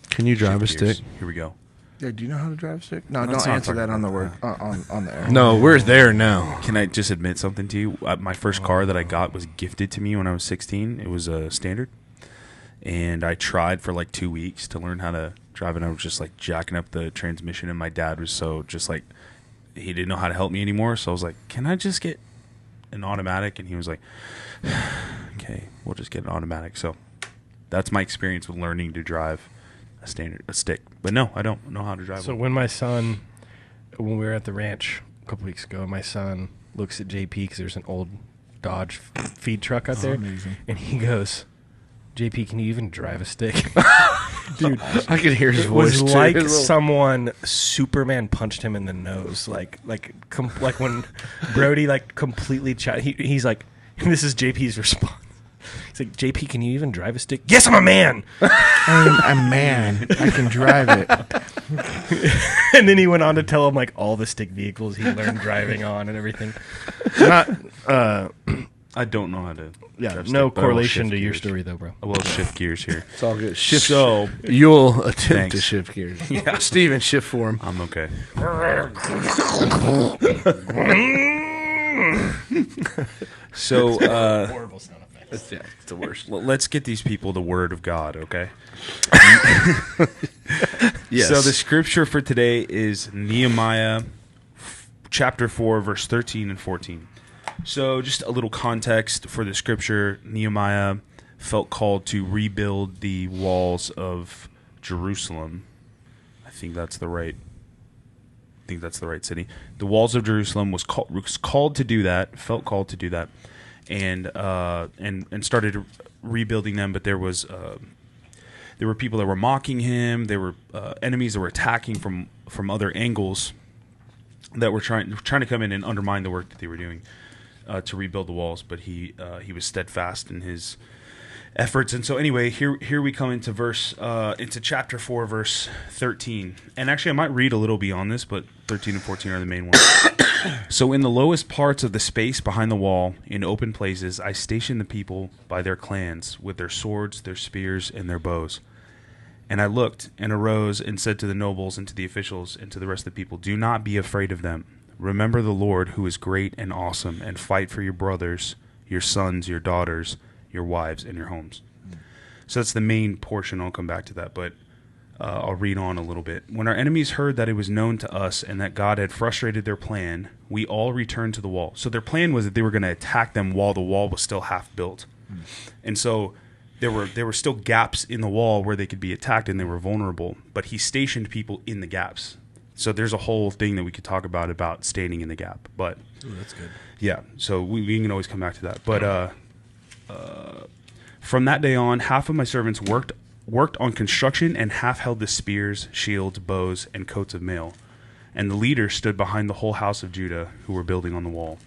Can you drive a Shift gears. stick? Here we go. Yeah, do you know how to drive a stick? No, Let's don't not answer talk that on the about word on the air. No, we're there now. Can I just admit something to you? My first car that I got was gifted to me when I was 16. It was a Standard. And I tried for like 2 weeks to learn how to drive, and I was just like jacking up the transmission, and my dad was so just like, he didn't know how to help me anymore. So I was like, can I just get an automatic? And he was like, okay, we'll just get an automatic. So that's my experience with learning to drive a stick. But no, I don't know how to drive So one. when we were at the ranch a couple weeks ago, my son looks at JP because there's an old Dodge feed truck out there, amazing. and he goes, "JP, can you even drive a stick?" Dude, I could hear his It voice was too. like His little- someone Superman punched him in the nose, like when Brody like completely he's like, this is JP's response. He's like, JP, can you even drive a stick? Yes, I'm a man. I'm a man. I can drive it. And then he went on to tell him like all the stick vehicles he learned driving on and everything. Not, I don't know how to yeah, drive a no stick, but I will correlation shift to your gears. story though, bro. I will shift gears here. It's all good. Shift. So You'll attempt Thanks. to shift gears. Yeah. Steven, shift for him. I'm okay. So Horrible sound effects. Yeah, it's the worst. let's get these people the word of God, okay? Yes. So the scripture for today is Nehemiah chapter 4, verse 13 and 14. So just a little context for the scripture. Nehemiah felt called to rebuild the walls of Jerusalem. I think that's the right city. The walls of Jerusalem was called to do that, felt called to do that, and started rebuilding them. But there were people that were mocking him. There were enemies that were attacking from other angles that were trying to come in and undermine the work that they were doing to rebuild the walls. But he was steadfast in his efforts. And so anyway, here we come into chapter 4, verse 13. And actually I might read a little beyond this, but 13 and 14 are the main ones. So in the lowest parts of the space behind the wall, in open places, I stationed the people by their clans, with their swords, their spears, and their bows. And I looked and arose and said to the nobles and to the officials and to the rest of the people, do not be afraid of them. Remember the Lord, who is great and awesome, and fight for your brothers, your sons, your daughters, your wives, and your homes. So that's the main portion. I'll come back to that, but I'll read on a little bit. When our enemies heard that it was known to us and that God had frustrated their plan, we all returned to the wall. So their plan was that they were going to attack them while the wall was still half built. And so there were still gaps in the wall where they could be attacked and they were vulnerable, but he stationed people in the gaps. So there's a whole thing that we could talk about standing in the gap. But That's good. yeah, so we can always come back to that. But from that day on, half of my servants worked on construction and half held the spears, shields, bows, and coats of mail. And the leaders stood behind the whole house of Judah who were building on the wall.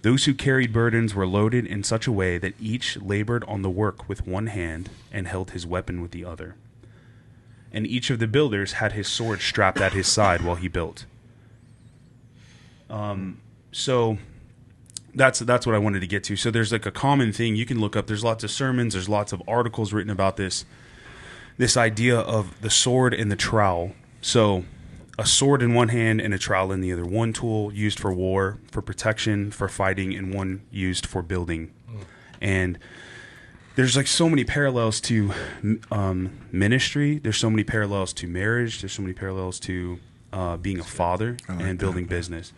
Those who carried burdens were loaded in such a way that each labored on the work with one hand and held his weapon with the other. And each of the builders had his sword strapped at his side while he built. So that's what I wanted to get to. So there's like a common thing you can look up. There's lots of sermons. There's lots of articles written about this idea of the sword and the trowel. So a sword in one hand and a trowel in the other. One tool used for war, for protection, for fighting, and one used for building. And there's like so many parallels to ministry. There's so many parallels to marriage. There's so many parallels to being a father like and building business.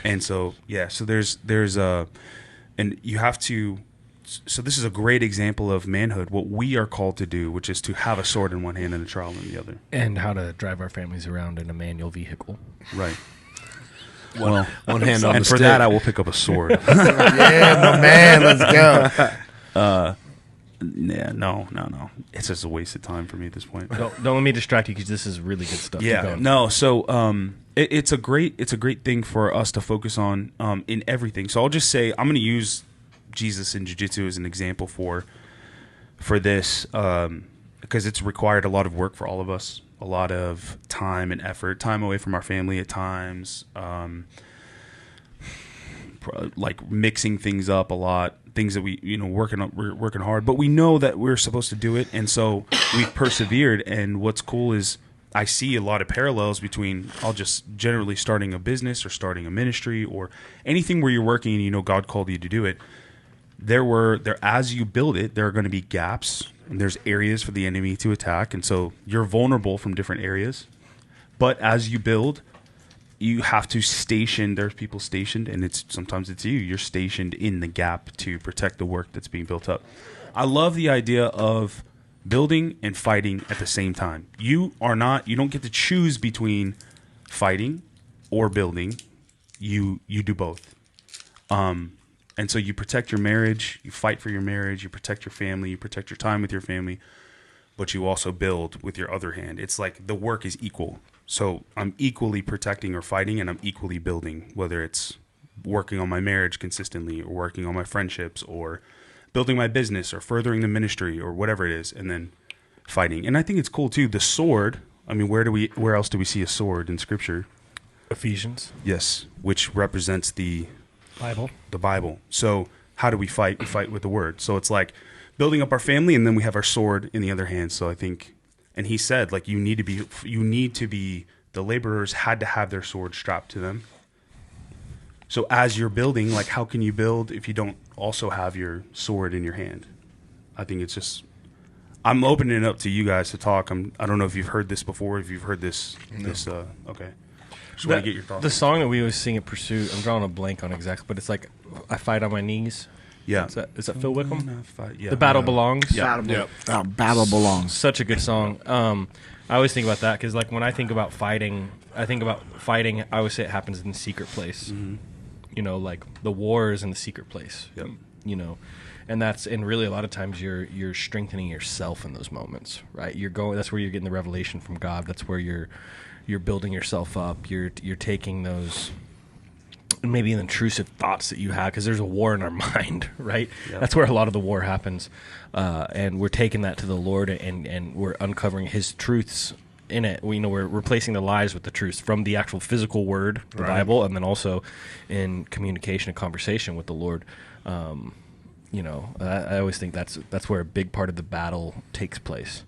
And so there's and you have to. So this is a great example of manhood, what we are called to do, which is to have a sword in one hand and a trowel in the other. And how to drive our families around in a manual vehicle. Right. Well, One hand on and the for stick. that, I will pick up a sword. Yeah, my man, let's go. Yeah, no. It's just a waste of time for me at this point. Don't let me distract you because this is really good stuff. Keep Yeah, going. no. So it's a great thing for us to focus on in everything. So I'll just say I'm going to use Jesus in Jiu-Jitsu as an example for this because it's required a lot of work for all of us, a lot of time and effort, time away from our family at times, like mixing things up a lot, things that we're working hard, but we know that we're supposed to do it, and so we've persevered. And what's cool is I see a lot of parallels between just generally starting a business or starting a ministry or anything where you're working and God called you to do it. As you build it, there are going to be gaps and there's areas for the enemy to attack, and so you're vulnerable from different areas. But as you build, you have to there's people stationed, and sometimes it's you're stationed in the gap to protect the work that's being built up. I love the idea of building and fighting at the same time. You don't get to choose between fighting or building. You do both. And so you protect your marriage, you fight for your marriage, you protect your family, you protect your time with your family, but you also build with your other hand. It's like the work is equal. So I'm equally protecting or fighting, and I'm equally building, whether it's working on my marriage consistently or working on my friendships or building my business or furthering the ministry or whatever it is, and then fighting. And I think it's cool too. The sword, I mean, where else do we see a sword in Scripture? Ephesians. Yes, which represents the Bible. So how do we fight? We fight with the word. So it's like building up our family, and then we have our sword in the other hand. So I think, and he said, like, you need to be, the laborers had to have their sword strapped to them. So as you're building, like, how can you build if you don't also have your sword in your hand? I think it's just, I'm opening it up to you guys to talk. I don't know if you've heard this before, if you've heard this, okay. Just want to get your thoughts. The song that we always sing at Pursuit, I'm drawing a blank on exactly, but it's like, I fight on my knees. Yeah. Is that Phil Wickham? Yeah. The Battle Belongs. Yeah. Battle belongs. Such a good song. I always think about that because, like, when I think about fighting, I always say it happens in the secret place. Mm-hmm. Like the war is in the secret place. Yep. And really a lot of times you're strengthening yourself in those moments, right? That's where you're getting the revelation from God. That's where you're building yourself up. You're taking those maybe intrusive thoughts that you have, because there's a war in our mind, right? Yep. That's where a lot of the war happens, and we're taking that to the Lord, and we're uncovering His truths in it. We're replacing the lies with the truths from the actual physical word, the Bible, and then also in communication and conversation with the Lord. I always think that's where a big part of the battle takes place.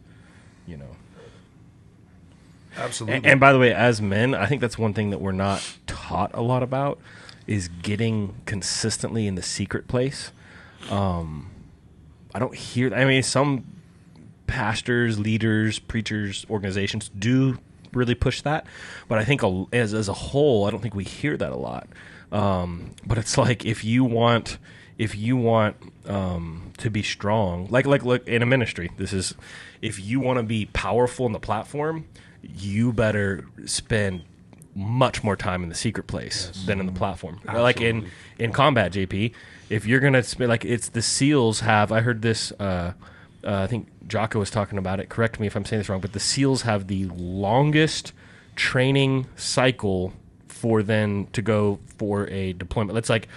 Absolutely. And by the way, as men, I think that's one thing that we're not taught a lot about is getting consistently in the secret place. I don't hear. I mean, some pastors, leaders, preachers, organizations do really push that, but I think as a whole, I don't think we hear that a lot. But it's like if you want to be strong, like look in a ministry, this is if you want to be powerful on the platform, you better spend much more time in the secret place than in the platform. Absolutely. Like in combat, JP, if you're gonna spend, like, it's the SEALs have. I heard this. I think Jocko was talking about it. Correct me if I'm saying this wrong, but the SEALs have the longest training cycle for them to go for a deployment. Let's like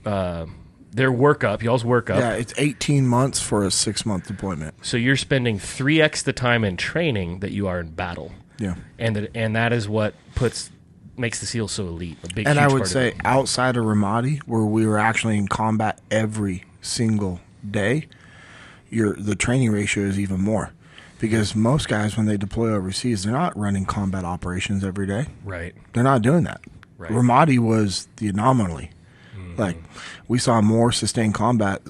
their workup, y'all's workup. Yeah, it's 18 months for a 6-month deployment. So you're spending 3x the time in training that you are in battle. Yeah, and that is what makes the SEAL so elite. A big, and huge I would part say of it. outside of Ramadi, where we were actually in combat every single day, the training ratio is even more. Because most guys, when they deploy overseas, they're not running combat operations every day. Right. They're not doing that. Right. Ramadi was the anomaly. Mm-hmm. Like, we saw more sustained combat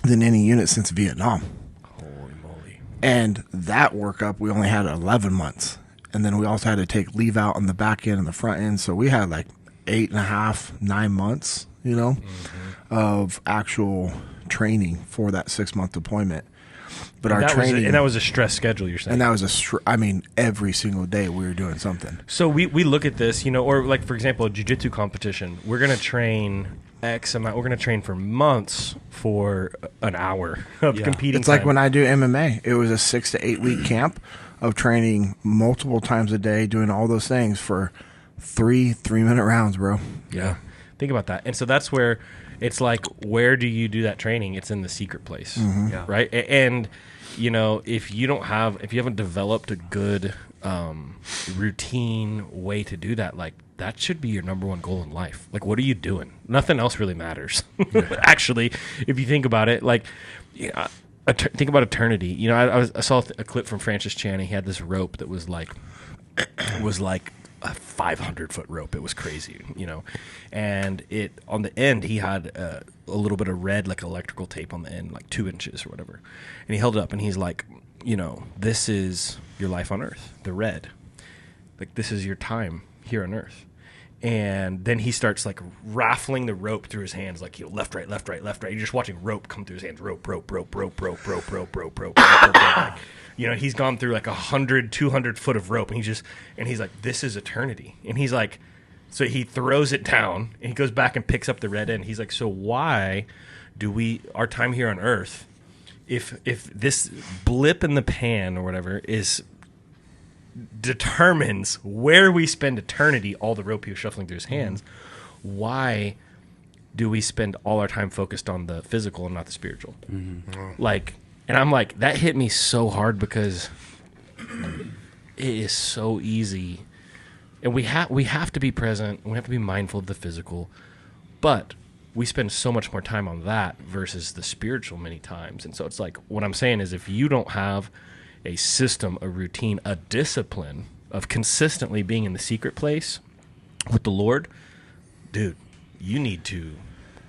than any unit since Vietnam. Holy moly. And that workup, we only had 11 months. and then we also had to take leave out on the back end and the front end. So we had like 8.5, 9 months, of actual training for that 6-month deployment. But our training, and that was a stress schedule. You're saying, and that was every single day we were doing something. So we look at this, or like for example, a jiu-jitsu competition. We're gonna train X amount. We're gonna train for months for an hour of competing. It's like when I do MMA. It was a 6 to 8 week camp of training multiple times a day, doing all those things for 3-minute rounds, bro. Yeah, think about that. And so that's where it's like, where do you do that training? It's in the secret place, right? And if you haven't developed a good routine way to do that, like that should be your number one goal in life. Like, what are you doing? Nothing else really matters. Actually, if you think about it, like, think about eternity. I saw a clip from Francis Chan. He had this rope that was like a 500-foot rope. It was crazy, and it on the end he had a little bit of red, like electrical tape on the end, like 2 inches or whatever, and he held it up and he's like, this is your life on earth, the red, like this is your time here on earth. And then he starts like raffling the rope through his hands, like left, right, left, right, left, right. You're just watching rope come through his hands, rope. Like, he's gone through like 100, 200 foot of rope, and he's like, this is eternity. And he's like, so he throws it down, and he goes back and picks up the red end. He's like, so why do our time here on Earth, if this blip in the pan or whatever determines where we spend eternity, all the rope he was shuffling through his hands, why do we spend all our time focused on the physical and not the spiritual? Like, and I'm like, that hit me so hard because it is so easy, and we have to be present, we have to be mindful of the physical, but we spend so much more time on that versus the spiritual many times. And so it's like, what I'm saying is, if you don't have a system, a routine, a discipline of consistently being in the secret place with the Lord, dude, you need to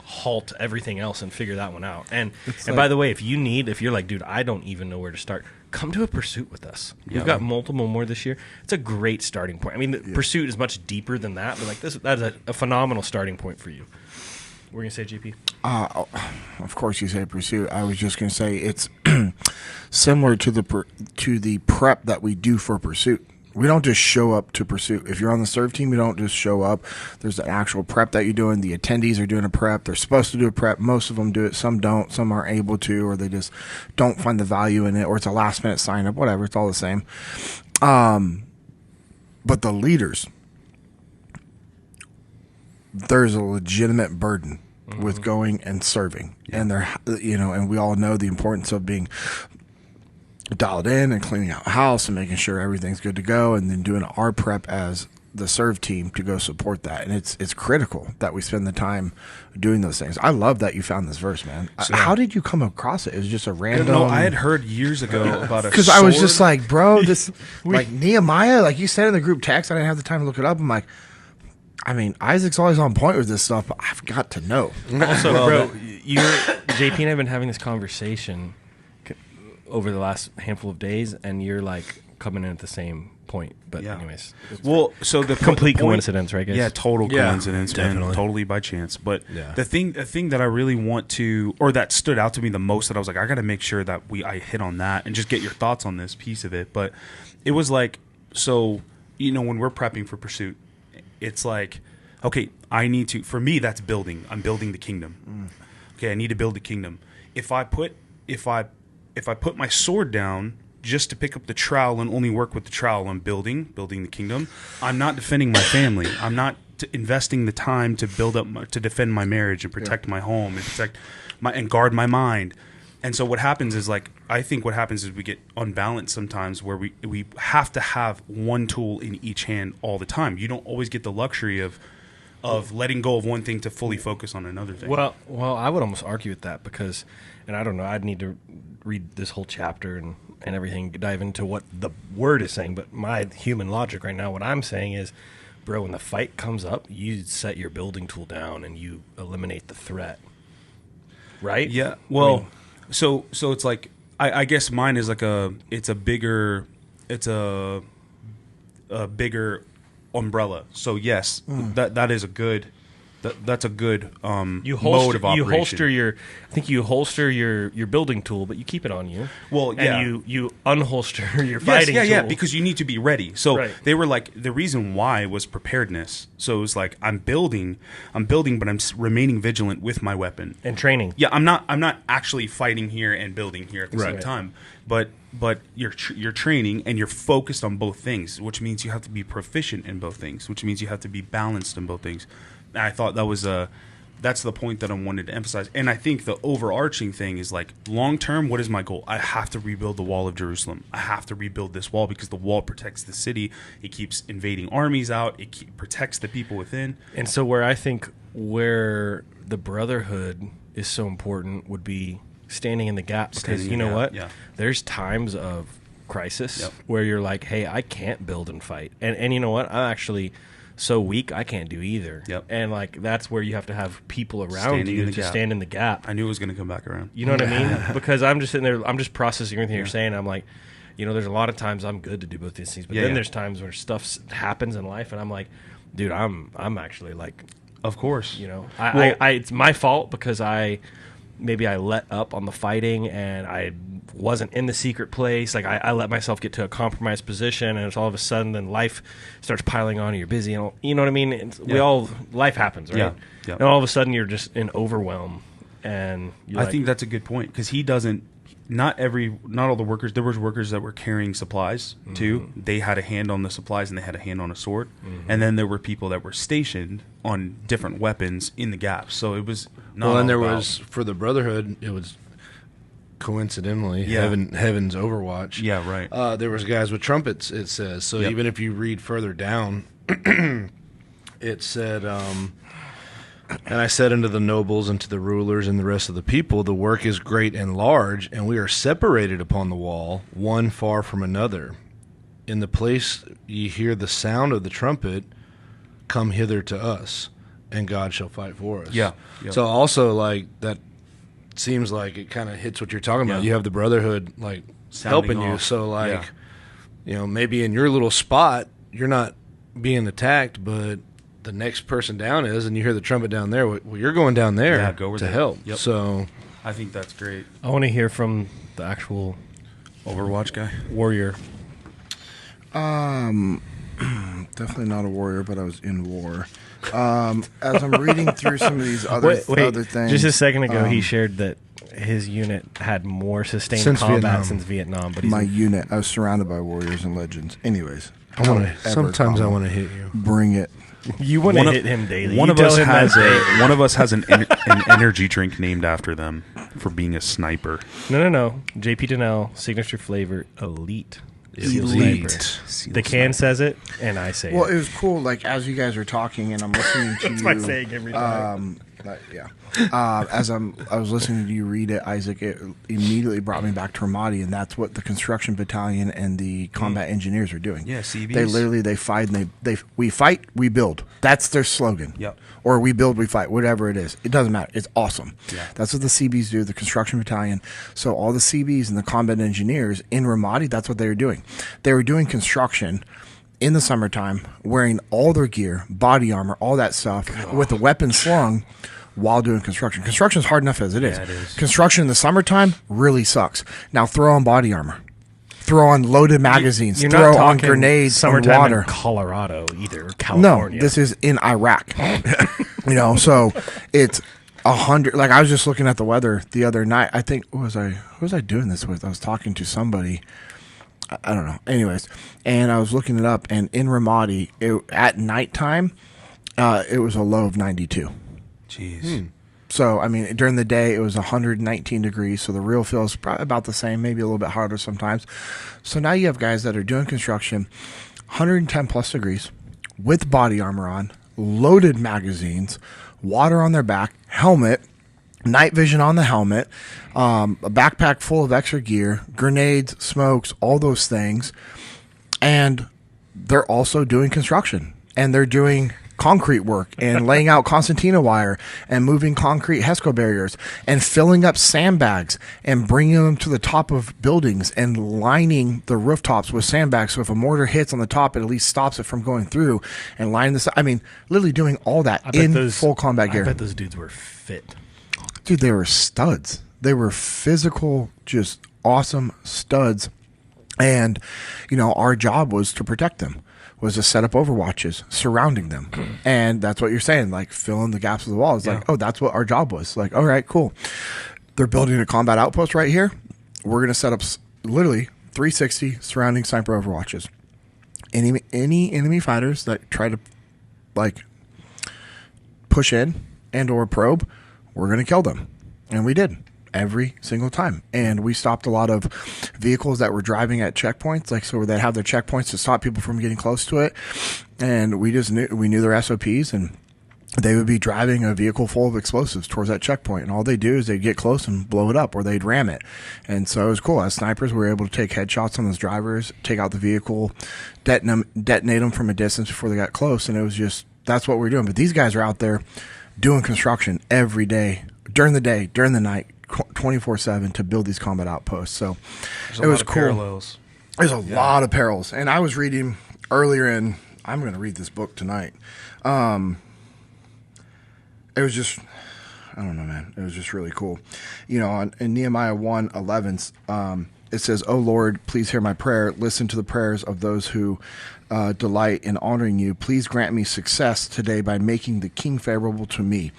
halt everything else and figure that one out. And by the way, if you're like, dude, I don't even know where to start, come to a pursuit with us. We've got multiple more this year. It's a great starting point. I mean, the pursuit is much deeper than that, but like that's a phenomenal starting point for you. What were you going to say, JP? Of course you say pursuit. I was just going to say it's similar to the prep that we do for pursuit. We don't just show up to pursuit. If you're on the serve team, you don't just show up. There's an actual prep that you're doing. The attendees are doing a prep. They're supposed to do a prep. Most of them do it. Some don't. Some aren't able to, or they just don't find the value in it, or it's a last-minute sign-up, whatever. It's all the same. But the leaders, there's a legitimate burden with going and serving, and and we all know the importance of being dialed in and cleaning out the house and making sure everything's good to go, and then doing our prep as the serve team to go support that. And it's critical that we spend the time doing those things. I love that you found this verse, man. How did you come across it? It was just a random. No, I had heard years ago about a because I was just like, bro, this like Nehemiah, like you said in the group text. I didn't have the time to look it up. I'm like, I mean, Isaac's always on point with this stuff, but I've got to know. Also, bro, JP and I have been having this conversation over the last handful of days, and you're like coming in at the same point. But anyways, well, so the complete point, coincidence, right, guys? Yeah, total coincidence, man, definitely. totally by chance. But the thing that I really want to, or that stood out to me the most, that I was like, I got to make sure that I hit on that and just get your thoughts on this piece of it. But it was like, so when we're prepping for pursuit, it's like, okay, I need to. For me, that's building. I'm building the kingdom. Okay, I need to build the kingdom. If I put my sword down just to pick up the trowel and only work with the trowel, I'm building the kingdom. I'm not defending my family. I'm not investing the time to to defend my marriage and protect my home and protect and guard my mind. And so what happens is, like, I think what happens is we get unbalanced sometimes, where we have to have one tool in each hand all the time. You don't always get the luxury of letting go of one thing to fully focus on another thing. Well, I would almost argue with that because, and I don't know, I'd need to read this whole chapter and everything, dive into what the word is saying. But my human logic right now, what I'm saying is, bro, when the fight comes up, you set your building tool down and you eliminate the threat. Right? Yeah. Well, so it's like, I guess mine is like it's a a bigger umbrella. So yes, that is a good. That's a good You mode of operation. you holster your building tool, but you keep it on you. Well, yeah. And you unholster your Yes, fighting tool. yeah, because you need to be ready. So Right. they were like, the reason why was preparedness. So it was like, I'm building, but I'm remaining vigilant with my weapon. And training. Yeah, I'm not actually fighting here and building here at the same Right. time. But you're training and you're focused on both things, which means you have to be proficient in both things, which means you have to be balanced in both things. And I thought that was that's the point that I wanted to emphasize. And I think the overarching thing is like, long term, what is my goal? I have to rebuild the wall of Jerusalem. I have to rebuild this wall because the wall protects the city. It keeps invading armies out. It protects the people within. And so where I think where the brotherhood is so important would be standing in the gap, because Standing you in the know gap, what? yeah. There's times of crisis Yep. where you're like, hey, I can't build and fight. And you know what? I'm actually so weak I can't do either. Yep. And like that's where you have to have people around Standing you in the to gap. stand in the gap. I knew it was going to come back around. You know what I mean? Because I'm just sitting there, I'm just processing everything you're saying. I'm like, you know, there's a lot of times I'm good to do both these things, but Yeah, then yeah. there's times where stuff happens in life, and I'm like, dude, I'm actually like, Of course. you know, Well- I it's my fault because maybe I let up on the fighting and I wasn't in the secret place. Like I let myself get to a compromised position, and it's all of a sudden then life starts piling on. And you're busy, and you know what I mean. Life happens, right? Yeah, yeah. And all of a sudden you're just in overwhelm, and you're I like, think that's a good point because he doesn't. Not all the workers. There was workers that were carrying supplies too. They had a hand on the supplies and they had a hand on a sword. And then there were people that were stationed on different weapons in the gaps. So it was not. Well, and there all about- was for the Brotherhood, it was coincidentally Yeah. Heaven's Overwatch. Yeah, right. There was guys with trumpets. It says so. Yep. Even if you read further down, it said, "And I said unto the nobles and to the rulers and the rest of the people, the work is great and large, and we are separated upon the wall, one far from another. In the place ye hear the sound of the trumpet, come hither to us, and God shall fight for us." Yeah, yeah. So also like that seems like it kind of hits what you're talking about. Yeah. You have the Brotherhood like Sounding helping you. off. So like, Yeah. you know, maybe in your little spot you're not being attacked, but the next person down is, and you hear the trumpet down there. Well, you're going down there Yeah, go over to there. help. Yep. So I think that's great. I want to hear from the actual Overwatch guy. warrior. Definitely not a warrior, but I was in war. As I'm reading through some of these other things, Just a second ago, he shared that his unit had more sustained Since combat Vietnam. since Vietnam. But he's my unit, I was surrounded by warriors and legends. Anyways, I want to. Ever Sometimes I come. want to hit you. Bring it. you want to One of- hit him daily. One You of tell us him has that- one of us has an energy drink named after them for being a sniper. No. JP Dinnell, signature flavor, elite. Elite. The can says it, and I say Well, it. it was cool. Like as you guys are talking, and I'm listening to That's you. my saying every time. Yeah. As I was listening to you read it, Isaac, it immediately brought me back to Ramadi, and that's what the construction battalion and the combat engineers are doing. Yeah, CBs. They literally fight and we fight, we build. That's their slogan. Yep. Or we build, we fight, whatever it is. It doesn't matter. It's awesome. Yeah. That's what the CBs do, the construction battalion. So all the CBs and the combat engineers in Ramadi, that's what they were doing. They were doing construction in the summertime, wearing all their gear, body armor, all that stuff, with the weapon slung while doing construction. Construction is hard enough as it is. Yeah, it is. Construction in the summertime really sucks. Now throw on body armor. Throw on loaded magazines. You're throw not on talking grenades, on summertime water. in Colorado either. No, California. this is in Iraq. So it's 100. Like I was just looking at the weather the other night. I think who was I doing this with? I was talking to somebody. I don't know. Anyways, and I was looking it up, and in Ramadi, at nighttime, it was a low of 92. Jeez. So, I mean, during the day, it was 119 degrees, so the real feel is probably about the same, maybe a little bit harder sometimes. So now you have guys that are doing construction, 110 plus degrees, with body armor on, loaded magazines, water on their back, helmet, night vision on the helmet, a backpack full of extra gear, grenades, smokes, all those things. And they're also doing construction, and they're doing concrete work and laying out concertina wire and moving concrete HESCO barriers and filling up sandbags and bringing them to the top of buildings and lining the rooftops with sandbags. So if a mortar hits on the top, it at least stops it from going through and lining this. I mean, literally doing all that in full combat gear. I bet those dudes were fit. Dude, they were studs. They were physical, just awesome studs. And, you know, our job was to protect them, was to set up overwatches surrounding them. And that's what you're saying, like fill in the gaps of the wall. It's like, oh, that's what our job was. Like, all right, cool. They're building a combat outpost right here. We're going to set up literally 360 surrounding sniper overwatches. Any enemy fighters that try to, like, push in and or probe, we're going to kill them. And we did. Every single time. And we stopped a lot of vehicles that were driving at checkpoints, like so they'd have their checkpoints to stop people from getting close to it. And we knew their SOPs, and they would be driving a vehicle full of explosives towards that checkpoint. And all they do is they'd get close and blow it up, or they'd ram it. And so it was cool. As snipers, we were able to take headshots on those drivers, take out the vehicle, detonate them from a distance before they got close. And it was just, that's what we're doing. But these guys are out there doing construction every day, during the day, during the night, 24/7 to build these combat outposts. So it was cool. Parallels. There's a lot of perils. And I was reading earlier I'm going to read this book tonight. It was just, I don't know, man. It was just really cool. You know, in Nehemiah 1:11, it says, "O Lord, please hear my prayer. Listen to the prayers of those who delight in honoring you. Please grant me success today by making the king favorable to me.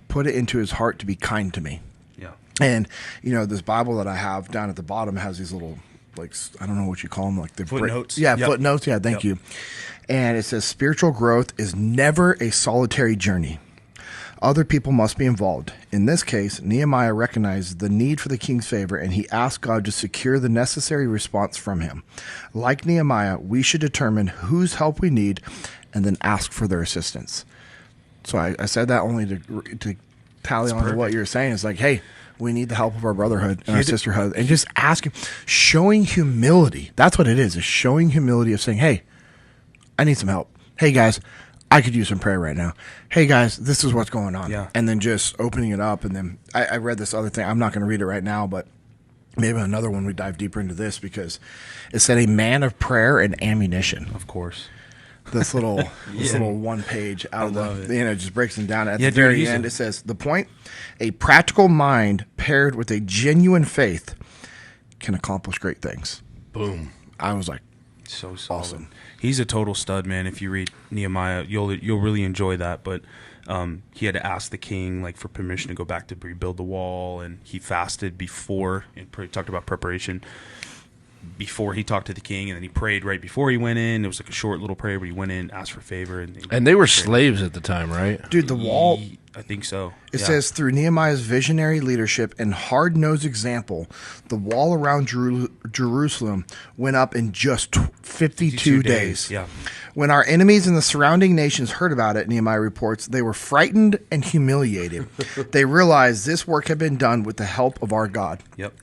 Put it into his heart to be kind to me." And, you know, this Bible that I have down at the bottom has these little, like, I don't know what you call them, like the footnotes. Footnotes. Yeah, thank you. And it says, spiritual growth is never a solitary journey. Other people must be involved. In this case, Nehemiah recognized the need for the king's favor, and he asked God to secure the necessary response from him. Like Nehemiah, we should determine whose help we need and then ask for their assistance. So I said that only to tally on to what you're saying. It's like, hey, we need the help of our brotherhood and our sisterhood, and just asking, showing humility. That's what it is showing humility of saying, hey, I need some help. Hey, guys, I could use some prayer right now. Hey, guys, this is what's going on. Yeah. And then just opening it up. And then I read this other thing. I'm not going to read it right now, but maybe another one we dive deeper into this, because it said a man of prayer and ammunition. Of course. This little one page out of the, you know, just breaks them down. At the dude, very end, it says, the point, a practical mind paired with a genuine faith can accomplish great things. Boom. I was like, so solid. Awesome. He's a total stud, man. If you read Nehemiah, you'll really enjoy that. But he had to ask the king, like, for permission to go back to rebuild the wall, and he fasted before, and talked about preparation before he talked to the king, and then he prayed right before he went in. It was like a short little prayer where he went in, asked for favor, and they were slaves at the time, right? dude, the wall. I think so. It says, through Nehemiah's visionary leadership and hard-nosed example, the wall around Jerusalem went up in just 52 days. Yeah. When our enemies in the surrounding nations heard about it, Nehemiah reports, they were frightened and humiliated. They realized this work had been done with the help of our God. Yep.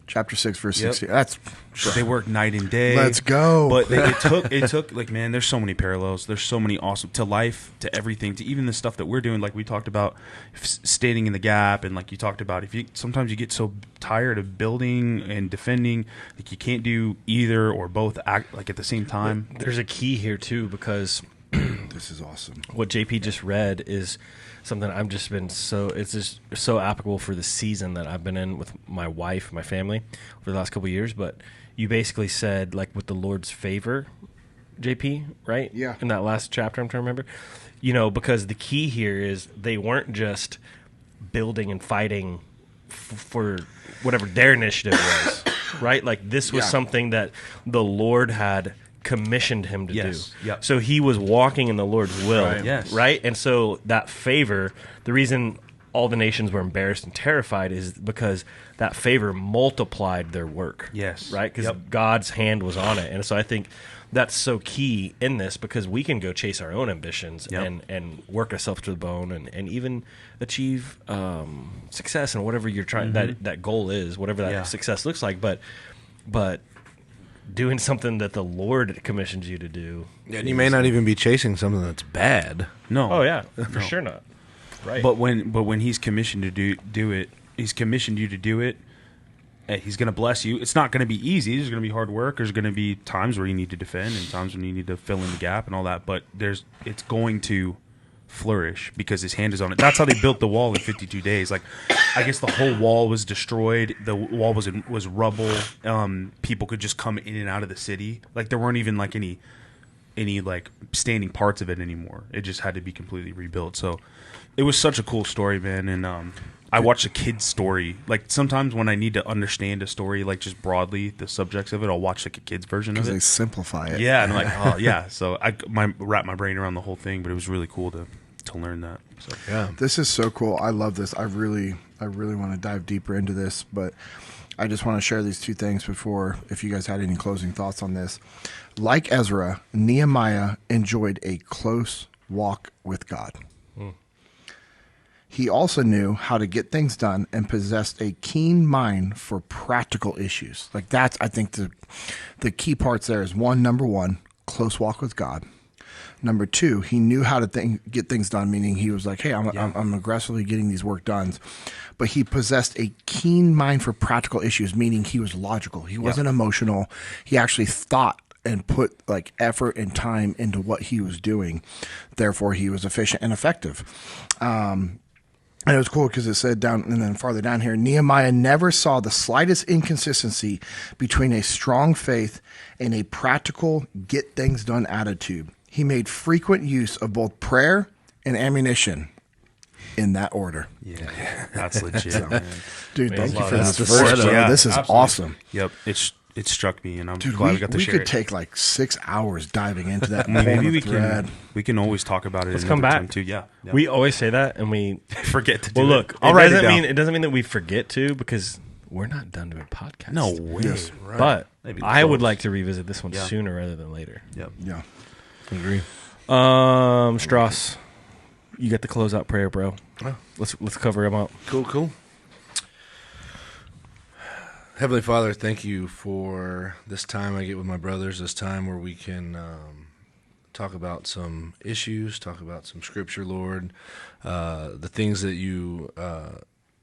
Chapter 6, verse Yep. 60. That's But they worked night and day. Let's go. But it took like, man, there's so many parallels. There's so many awesome, to life, to everything, to even the stuff that we're doing. Like we talked about standing in the gap, and like you talked about, sometimes you get so tired of building and defending, like you can't do either or both act like at the same time. There's a key here too, because this is awesome. what JP just read is something I've just been it's just so applicable for the season that I've been in with my wife, my family, over the last couple of years. But you basically said, like, with the Lord's favor, JP, right? Yeah. In that last chapter, I'm trying to remember. You know, because the key here is they weren't just building and fighting for whatever their initiative was, right? Like, this was something that the Lord had commissioned him to do. Yep. So he was walking in the Lord's will, Right. Yes. right? And so that favor, the reason all the nations were embarrassed and terrified is because that favor multiplied their work. Yes. Right? Because Yep. God's hand was on it. And so I think that's so key in this, because we can go chase our own ambitions Yep. and work ourselves to the bone and even achieve success in whatever you're trying, that goal is, whatever that Yeah. success looks like. But doing something that the Lord commissions you to do. Yeah, and you may not even be chasing something that's bad. No. Oh yeah, for sure not. Right. But when he's commissioned to do it, he's commissioned you to do it. And he's going to bless you. It's not going to be easy. There's going to be hard work. There's going to be times where you need to defend and times when you need to fill in the gap and all that. But it's going to flourish because his hand is on it. That's how they built the wall in 52 days. Like, I guess the whole wall was destroyed. The wall was rubble. People could just come in and out of the city. Like, there weren't even like any like standing parts of it anymore. It just had to be completely rebuilt. So it was such a cool story, man. And I watch a kid's story. Like, sometimes when I need to understand a story, like just broadly the subjects of it, I'll watch like a kid's version of Because it. they simplify it. Yeah, and I'm like, oh yeah. So I wrap my brain around the whole thing, but it was really cool to learn that. So Yeah. This is so cool. I love this. I really want to dive deeper into this, but I just want to share these two things before, if you guys had any closing thoughts on this. Like Ezra, Nehemiah enjoyed a close walk with God. He also knew how to get things done and possessed a keen mind for practical issues. Like, that's, I think, the key parts there is number one, close walk with God. Number two, he knew how to get things done, meaning he was like, hey, I'm aggressively getting these work done. But he possessed a keen mind for practical issues, meaning he was logical. He wasn't emotional. He actually thought and put like effort and time into what he was doing. Therefore, he was efficient and effective. And it was cool because it said down and then farther down here, Nehemiah never saw the slightest inconsistency between a strong faith and a practical get things done attitude. He made frequent use of both prayer and ammunition in that order. yeah, that's legit, man. Dude, thank you for That's this the verse, setup. bro. Yeah, This is absolutely. awesome. Yep, it struck me, and I'm Dude, glad we got to we share could it. take like 6 hours diving into that. Maybe we thread. can always talk about it. Let's another come back. time too. Yeah, yeah. We always say that, and we forget to do well, it. look. I'll write it It down. doesn't mean that we forget to, because we're not done doing podcasts. No way. Yes. Right. But Maybe I would close. like to revisit this one Yeah. sooner rather than later. Yep. Yeah. Agree. Strauss, you get the closeout prayer, bro. Oh. Let's cover him up. Cool. Heavenly Father, thank you for this time I get with my brothers, this time where we can talk about some issues, talk about some scripture, Lord, the things that you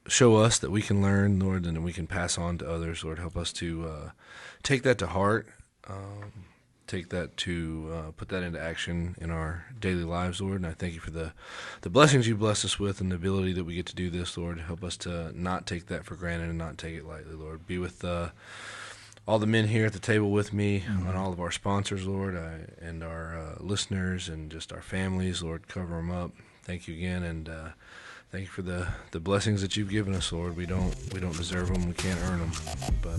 show us that we can learn, Lord, and we can pass on to others. Lord, help us to take that to heart, take that to put that into action in our daily lives, Lord. And I thank you for the blessings you bless us with and the ability that we get to do this, Lord. Help us to not take that for granted and not take it lightly, Lord. Be with all the men here at the table with me, and all of our sponsors, Lord, and our listeners and just our families, Lord. Cover them up. Thank you again, and thank you for the blessings that you've given us, Lord. We don't deserve them. We can't earn them, but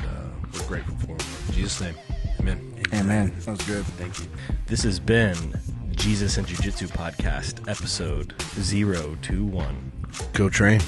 we're grateful for them. In Jesus' name, amen. Amen. That was good. Thank you. This has been Jesus and Jiu-Jitsu Podcast, episode 021. Go train.